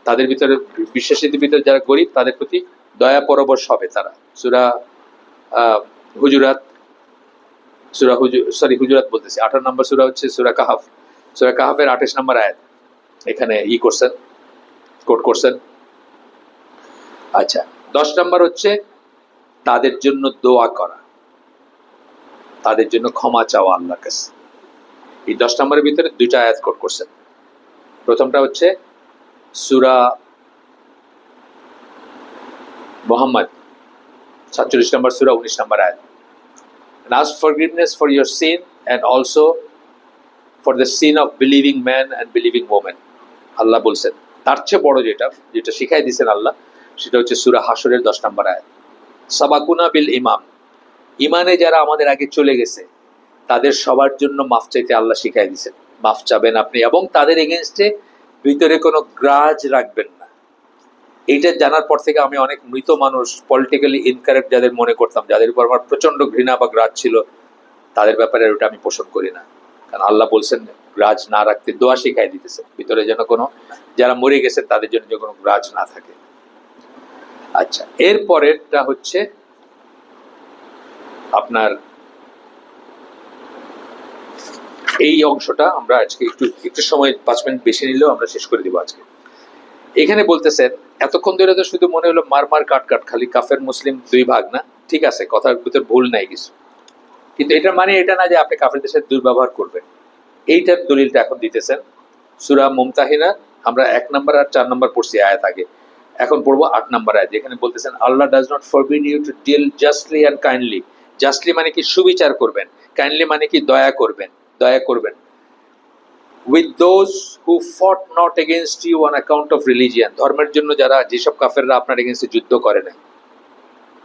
তাদের ভিতরে বিশ্বাসীদের ভিতরে যারা গরিব তাদের প্রতি দয়া পরবশ হবে তারা। সূরা হুজুরাত, হুজুরাত বলতেছি, 18 নম্বর সূরা হচ্ছে সূরা কাহাফ, সূরা কাহাফের 28 নম্বর আয়াত এখানে করছেন, কোট করছেন। আচ্ছা, 10 নম্বর হচ্ছে তাদের জন্য দোয়া করা, তাদের জন্য ক্ষমা চাওয়া আল্লাহর কাছে। এই 10 নম্বরের ভিতরে 2টা আয়াত কোট করছেন। প্রথমটা হচ্ছে সূরা মুহাম্মদ 47 নম্বর সূরা 19 নম্বর আয়াত, and ask forgiveness for your sin and also for the sin of believing man and believing woman. আল্লাহ বলছেন, তার চেয়ে বড় যেটা শিখাই দিয়েছেন আল্লাহ, সেটা হচ্ছে সূরা হাসরের 10 নম্বর আয়াত, সাবাকুনা বিল ইমাম, ইমানে যারা আমাদের আগে চলে গেছে তাদের সবার জন্য মাফ চাইতে আল্লাহ শিখাই দিয়েছেন। মাফ চাবেন আপনি, এবং তাদের এগেনস্টে ভিতরে কোনো গ্রাজ রাখবেন না। এইটা জানার পর থেকে আমি অনেক মৃত মানুষ, পলিটিক্যালি ইনকারেক্ট যাদের মনে করতাম, যাদের উপর আমার প্রচন্ড ঘৃণা বা গ্রাজ ছিল, তাদের ব্যাপারে ওটা আমি পোষণ করি না। কারণ আল্লাহ বলছেন গ্রাজ না রাখতে, দোয়া শিখাই দিতেছে ভিতরে যেন কোনো, যারা মরে গেছেন তাদের জন্য যে কোনো গ্রাজ না থাকে। আচ্ছা, এর পরেরটা হচ্ছে আপনার এই অংশটা আমরা আজকে একটু সময় 5 মিনিট বেশি নিলেও আমরা শেষ করে দিব আজকে। এখানে বলতেছেন এতক্ষণ ধরে তো শুধু মনে হলো মার কাট, খালি কাফের মুসলিম 2 ভাগ না, ঠিক আছে, কথার ভিতর ভুল নাই কিছু, কিন্তু এটা মানে এটা না যে আপনি কাফেরদের সাথে দুর্ব্যবহার করবেন। এইটার দলিলটা এখন দিতেছেন সূরা মুমতাহিনা, আমরা 1 নম্বর আর 4 নম্বর পড়ছি আয়াত আগে, এখন পড়বো 8 নম্বর আয়াত, যেখানে বলতেছেন Allah does not forbid you to deal justly and kindly. Justly মানে কি সুবিচার করবেন, কাইন্ডলি মানে কি দয়া করবেন। With those who fought not against you on account of religion, ধর্মের জন্য যারা যেসব কাফেররা আপনার এগেনস্টে যুদ্ধ করে না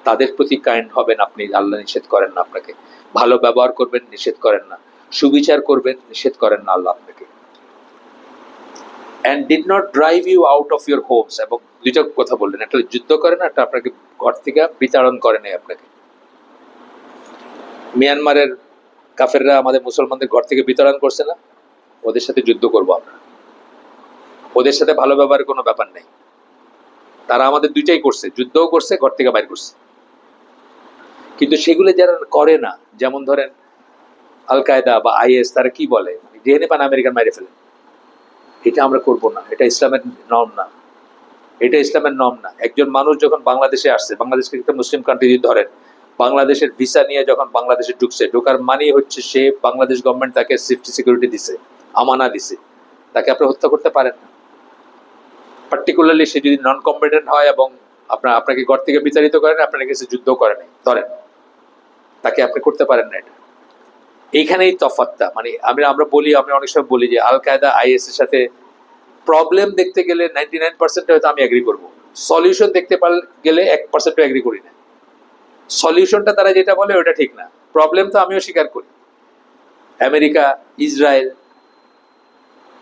তাদের প্রতি কাইন্ড হবেন আপনি, আল্লাহ নিষেধ করেন না আপনাকে। ভালো ব্যবহার করবেন, নিষেধ করেন না। সুবিচার করবেন, নিষেধ করেন না আল্লাহ আপনাকে। And did not drive you out of your homes, এবং দুইটা কথা বললেন, একটা যুদ্ধ করে না, একটা আপনাকে ঘর থেকে বিতাড়ন করে নেই আপনাকে। মিয়ানমারের কাফেররা আমাদের মুসলমানদের ঘর থেকে বিতাড়ন করছে না, ওদের সাথে যুদ্ধ করবো আমরা, ওদের সাথে ভালো ব্যবহারের কোনো ব্যাপার নেই। তারা আমাদের দুইটাই করছে, যুদ্ধও করছে, ঘর থেকে বাইর করছে। কিন্তু সেগুলো যারা করে না, যেমন ধরেন আল কায়দা বা আইএস, তারা কি বলে, যেখানে পান আমেরিকান মাইরে ফেলে, এটা আমরা করব না, এটা ইসলামের নর্ম না, এটা ইসলামের নর্ম না। একজন মানুষ যখন বাংলাদেশে আসছে, বাংলাদেশকে একটা মুসলিম কান্ট্রি যদি ধরেন, বাংলাদেশের ভিসা নিয়ে যখন বাংলাদেশে ঢুকছে, ঢোকার মানেই হচ্ছে সে বাংলাদেশ গভর্নমেন্ট তাকে সেফটি সিকিউরিটি দিছে, আমানা দিছে, তাকে আপনি হত্যা করতে পারেন না। পার্টিকুলারলি সে যদি নন কম্পিটেন্ট হয় এবং আপনাকে ঘর থেকে বিতাড়িত করেন, আপনার কাছে যুদ্ধ করেন ধরেন, তাকে আপনি করতে পারেন না। এটা এইখানেই তফাৎটা। মানে আমরা বলি, আমরা অনেক সময় বলি যে আল কায়দা আইএস এর সাথে প্রবলেম দেখতে গেলে 99% হয়তো আমি এগ্রি করবো, সলিউশন দেখতে গেলে 1% এগ্রি করি না। সলিউশনটা তারা যেটা বলে ওটা ঠিক না, প্রবলেম তো আমিও স্বীকার করি। আমেরিকা, ইসরায়েল,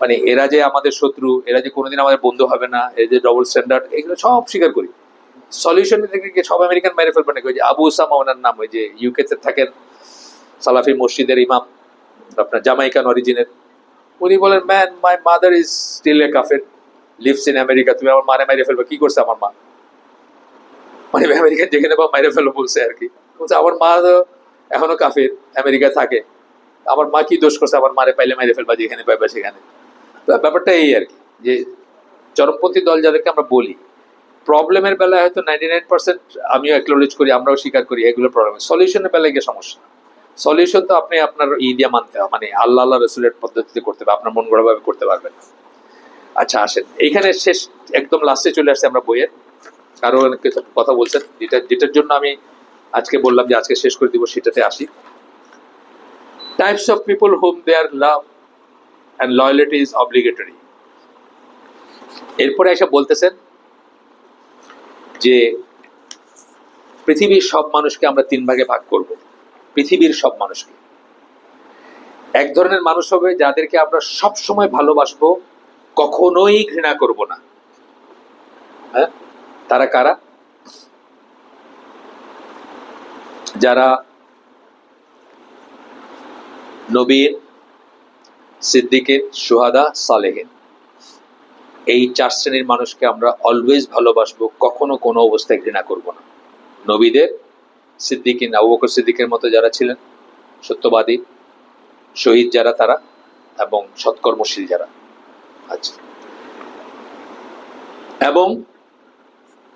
মানে এরা যে আমাদের শত্রু, এরা যে কোনোদিন আমাদের বন্ধু হবে না, এর যে ডবল স্ট্যান্ডার্ড, এগুলো সব স্বীকার করি। সলিউশন থেকে সব আমেরিকান মেরে ফেলবে নাকি? ওই যে আবু উসামা ওনার নাম, ওই যে ইউকে তে থাকেন, সালাফি মসজিদের ইমাম, আপনার জামাইকান অরিজিনের, উনি বলেন, man my mother is still a কাফের, লিভস ইন আমেরিকা, তুমি আমার মারে মেরে ফেলবে, কি করছে আমার মা? মানে আমেরিকান যেখানে বা মেরে ফেলো বলছে আর কি, বলছে আমার মা তো এখনো কাফের, আমেরিকা থাকে, আমার মা কি দোষ করছে, আমার মারে পাইলে মেরে ফেলবা যেখানে পাইবা সেখানে। ব্যাপারটা এই আর কি, যে চরমপন্থী দল যাদেরকে আমরা বলি, প্রবলেমের বেলায় হয়তো 99% আমিও অ্যাকনোলেজ করি, আমরাও স্বীকার করি এগুলো প্রবলেম, সলিউশনের বেলায় গিয়ে সমস্যা। সলিউশন তো আপনি আপনার দিয়ে মানতে হবে, মানে আল্লাহ রসুলের পদ্ধতিতে করতে হবে, আপনার মন গড়া ভাবে করতে পারবেন না। আচ্ছা আসেন, এইখানে শেষ একদম লাস্টে চলে আসছে আমরা বইয়ের, আরো অনেক কিছু কথা বলছেন, যেটার জন্য আমি আজকে বললাম যে আজকে শেষ করে দিব, সেটাতে আসি। Types of people whom their love and loyalty is obligatory. এরপরে এসে বলতেছেন যে পৃথিবীর সব মানুষকে আমরা 3 ভাগে ভাগ করব। পৃথিবীর সব মানুষকে, এক ধরনের মানুষ হবে যাদেরকে আমরা সব সময় ভালোবাসবো, কখনোই ঘৃণা করব না। হ্যাঁ, তারা কারা? যারা নবীন, সিদ্দিকিন, শুহাদা, সালেহিন, এই 4 শ্রেণীর মানুষকে আমরা অলওয়েজ ভালোবাসবো, কখনো কোনো অবস্থায় ঘৃণা করব না। নবীদের, সিদ্দিকিন, আবু বকর সিদ্দিকের মতো যারা ছিলেন সত্যবাদী, শহীদ যারা তারা, এবং সৎকর্মশীল যারা। আচ্ছা, এবং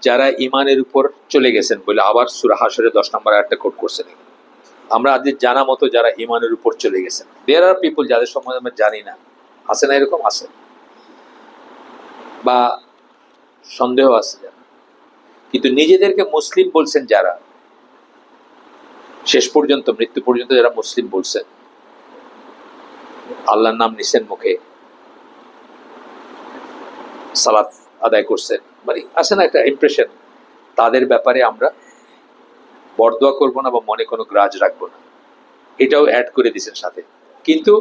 যারা ইমানের উপর চলে গেছেন বলে আবার সূরা হাশরের 10 নম্বর আয়াতটা কোট করছেন। আমরা আজ জানা মতো যারা ইমানের উপর চলে গেছেন, দেয়ার আর পিপল যাদের সম্বন্ধে আমরা জানি না, আছে না এরকম? আছে, বা সন্দেহ আছে যারা, কিন্তু নিজেদেরকে মুসলিম বলছেন যারা, শেষ পর্যন্ত মৃত্যু পর্যন্ত যারা মুসলিম বলছেন, আল্লাহর নাম নিছেন মুখে, সালাত আদায় করছেন, মানে আছে না একটা ইমপ্রেশন, তাদের ব্যাপারে আমরা বরদোয়া করব না বা মনে কোনো গ্রাজ রাখবো না, এটাও অ্যাড করে দিয়েছেন সাথে। কিন্তু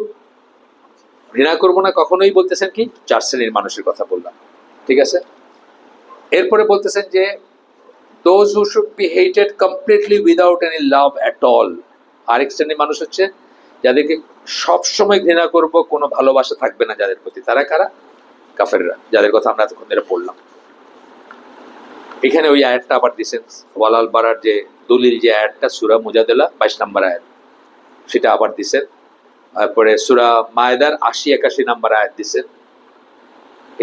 ঘৃণা করব না কখনোই বলতেছেন কি? 4 শ্রেণীর মানুষের কথা বললাম, ঠিক আছে? এরপরে বলতেছেন যে those who should be hated completely without any love at all। আরেক শ্রেণীর মানুষ হচ্ছে যাদেরকে সবসময় ঘৃণা করব, কোনো ভালোবাসা থাকবে না যাদের প্রতি। তারা কারা? কাফেররা, যাদের কথা আমরা এতক্ষণ ধরে পড়লাম। এখানে ওই আয়াতটা আবার দিচ্ছেন, ওয়ালাল বারার যে দলিল, যে আয়াতটা সূরা মুজাদালা 22 নম্বর আয়াত, সেটা আবার দিচ্ছেন। তারপরে সূরা মায়েদার 80-81 নম্বর আয়াত দিচ্ছেন।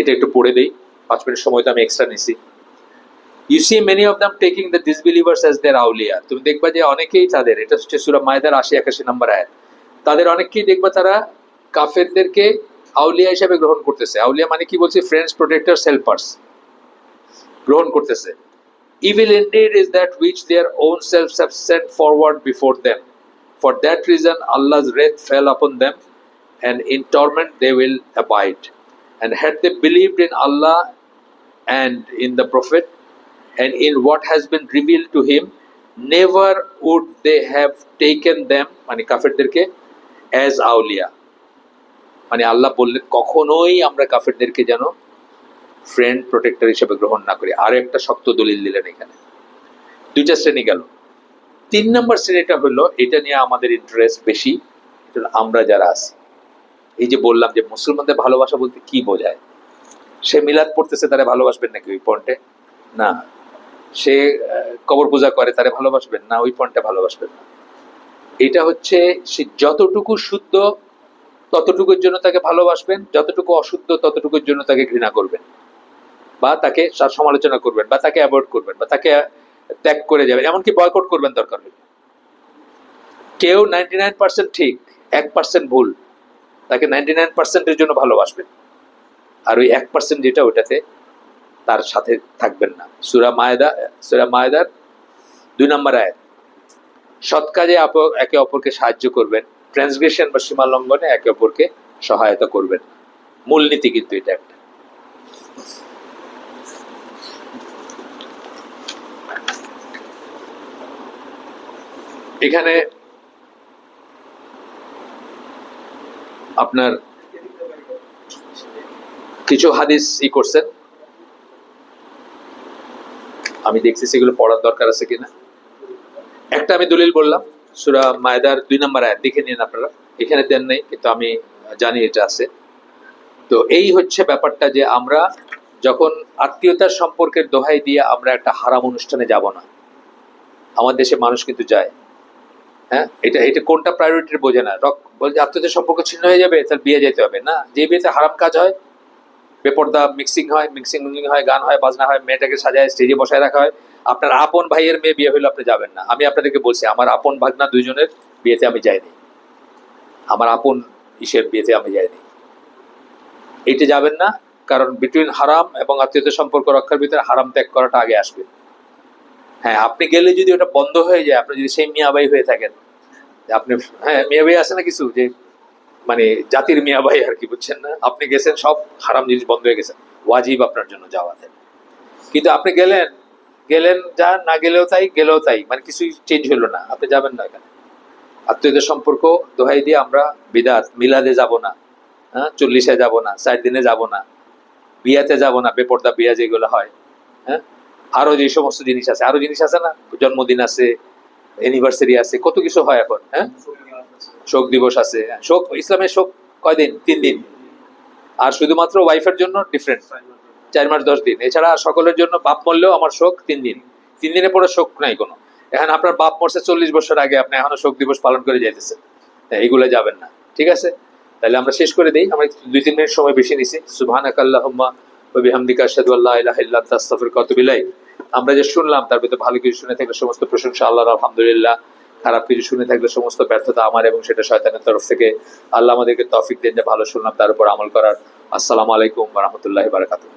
এটা একটু পড়ে দেই, 5 মিনিট সময় তো আমি এক্সট্রা নিছি। You see many of them taking the disbelievers as their awliya। তুমি দেখবা যে অনেকেই তাদের, এটা হচ্ছে সূরা মায়েদার 80-81 নম্বর আয়াত, তাদের অনেকেই দেখবা তারা কাফেরদেরকে আউলিয়া হিসেবে গ্রহণ করতেছে। আউলিয়া মানে কি বলছে? ফ্রেন্ডস, প্রোটেক্টরস, হেল্পার্স গ্রহণ করতেছে। Evil indeed is that which their own selves have sent forward before them. For that reason Allah's wrath fell upon them and in torment they will abide. And had they believed in Allah and in the Prophet and in what has been revealed to him, never would they have taken them, মানে কাফেরদেরকে, as awliya. মানে আল্লাহ বললেন কখনোই আমরা কাফেরদেরকে যেন friend protector হিসেবে গ্রহণ না করি। আরো একটা শক্ত দলিল দিলেন এখানে। দুইটা শ্রেণী গেল। 3 নম্বর শ্রেণীটা হলো, এটা নিয়ে আমাদের ইন্টারেস্ট বেশি, এটা হলো আমরা যারা আছি। এই যে বললাম যে মুসলমানদের ভালোবাসা বলতে কি বোঝায়, সে মিলাদ পড়তেছে তারা ভালোবাসবেন নাকি ওই পয়েন্টে? না। সে কবর পূজা করে তারা ভালোবাসবেন না, ওই পয়েন্টে ভালোবাসবেন না। এটা হচ্ছে সে যতটুকু শুদ্ধ ততটুকুর জন্য তাকে ভালোবাসবেন, যতটুকু অশুদ্ধ ততটুকুর জন্য তাকে ঘৃণা করবেন, বা তাকে সমালোচনা করবেন, বা তাকে অ্যাভয়েড করবেন, বা তাকে ত্যাগ করে যাবেন, এমনকি বয়কট করবেন দরকার হলে। কেউ 99% ঠিক, 1% ভুল, তাকে 99%-এর জন্য ভালোবাসবেন, আর ওই 1% যেটা ওটাতে তার সাথে থাকবেন না। সূরা মায়েদার 2 নম্বর আয়াত, সৎ কাজে একে অপরকে সাহায্য করবেন, ট্রান্সগ্রেশন বা সীমা লঙ্ঘনে একে অপরকে সহায়তা করবেন। মূলনীতি কিন্তু এটা একটা। এখানে আপনার কিছু হাদিস করছেন, আমি দেখছি সেগুলো পড়ার দরকার আছে কিনা। একটা আমি দলিল বললাম, সূরা মায়েদার 2 নম্বর আয়াত, দেখে নিন আপনারা, এখানে দেন নাই কিন্তু আমি জানি এটা আছে। তো এই হচ্ছে ব্যাপারটা যে আমরা যখন আত্মীয়তার সম্পর্কের দোহাই দিয়ে আমরা একটা হারাম অনুষ্ঠানে যাব না। আমার দেশে মানুষ কিন্তু যায়, হ্যাঁ, এটা কোনটা প্রায়োরিটি বোঝে না। বলছে আত্মীয়তার সম্পর্ক ছিন্ন হয়ে যাবে তাহলে বিয়ে যেতে হবে না। যে বিয়েতে হারাম কাজ হয়, বেপর্দা মিক্সিং হয়, গান হয়, বাজনা হয়, মেয়েটাকে সাজায় স্টেজে বসায় রাখা হয়, আপনার আপন ভাইয়ের মেয়ে বিয়ে হইলে আপনি যাবেন না। আমি আপনাদেরকে বলছি, আমার আপন ভাগনা 2 জনের বিয়েতে আমি যাইনি, আমার আপন বিয়েতে আমি যাইনি। এইটা যাবেন না, কারণ বিটুইন হারাম এবং আত্মীয়তার সম্পর্ক রক্ষার ভিতরে হারাম ত্যাগ করাটা আগে আসবে। হ্যাঁ, আপনি গেলে যদি ওটা বন্ধ হয়ে যায়, আপনি যদি সেই মিয়াবাই হয়ে থাকেন, আপনি, হ্যাঁ মিয়াবাই আছে না কিছু, যে মানে জাতির মিয়াবাই আর কি, বুঝছেন না, আপনি গেছেন সব হারাম জিনিস বন্ধ হয়ে গেছে, ওয়াজিব আপনার জন্য যাওয়াতে। কিন্তু আপনি গেলেন যা, না গেলেও তাই, মানে কিছুই চেঞ্জ হলো না, আপনি যাবেন না। এখানে আত্মীয়দের সম্পর্ক দোহাই দিয়ে আমরা বিদাত, মিলাদে যাব না, হ্যাঁ, 40-এ যাব না, 4 দিনে যাব না, বিয়াতে যাব না, বেপর্দা বিয়া যেগুলো হয়, হ্যাঁ, আরো যে সমস্ত জিনিস আছে, আরো জিনিস আছে না, জন্মদিন আছে, অ্যানিভার্সারি আছে, কত কিছু হয় এখন, হ্যাঁ, শোক দিবস আছে। শোক, ইসলামের শোক কয়দিন? 3 দিন। আর শুধুমাত্র ওয়াইফের জন্য ডিফারেন্ট 4 মাস 10 দিন। এছাড়া সকলের জন্য, বাপ মরলেও আমার শোক 3 দিন, 3 দিনের পরে শোক নাই কোনো। এখন আপনার বাপ মরছে 40 বছর আগে, আপনি এখনো শোক দিবস পালন করে যাইতেছেন, এইগুলো যাবেন না। ঠিক আছে, তাহলে আমরা শেষ করে দিই, আমরা 2-3 মিনিট সময় বেশি নিছি। সুবহানাকাল্লাহুম্মা ওয়া বিহামদিকা আশহাদু আল্লা ইলাহা ইল্লা আনতা আস্তাগফিরুকা ওয়া আতুবু ইলাইক। আমরা যে শুনলাম তার ভিতরে ভালো কিছু শুনে থাকলে সমস্ত প্রশংসা আল্লাহর, আলহামদুলিল্লাহ। খারাপ কিছু শুনে থাকলে সমস্ত ব্যর্থতা আমার, এবং সেটা শয়তানের তরফ থেকে। আল্লাহ আমাদেরকে তৌফিক দেন যে ভালো শুনলাম তার উপর আমল করার। আসসালামু আলাইকুম ওয়া রাহমাতুল্লাহি ওয়া বারাকাতুহু।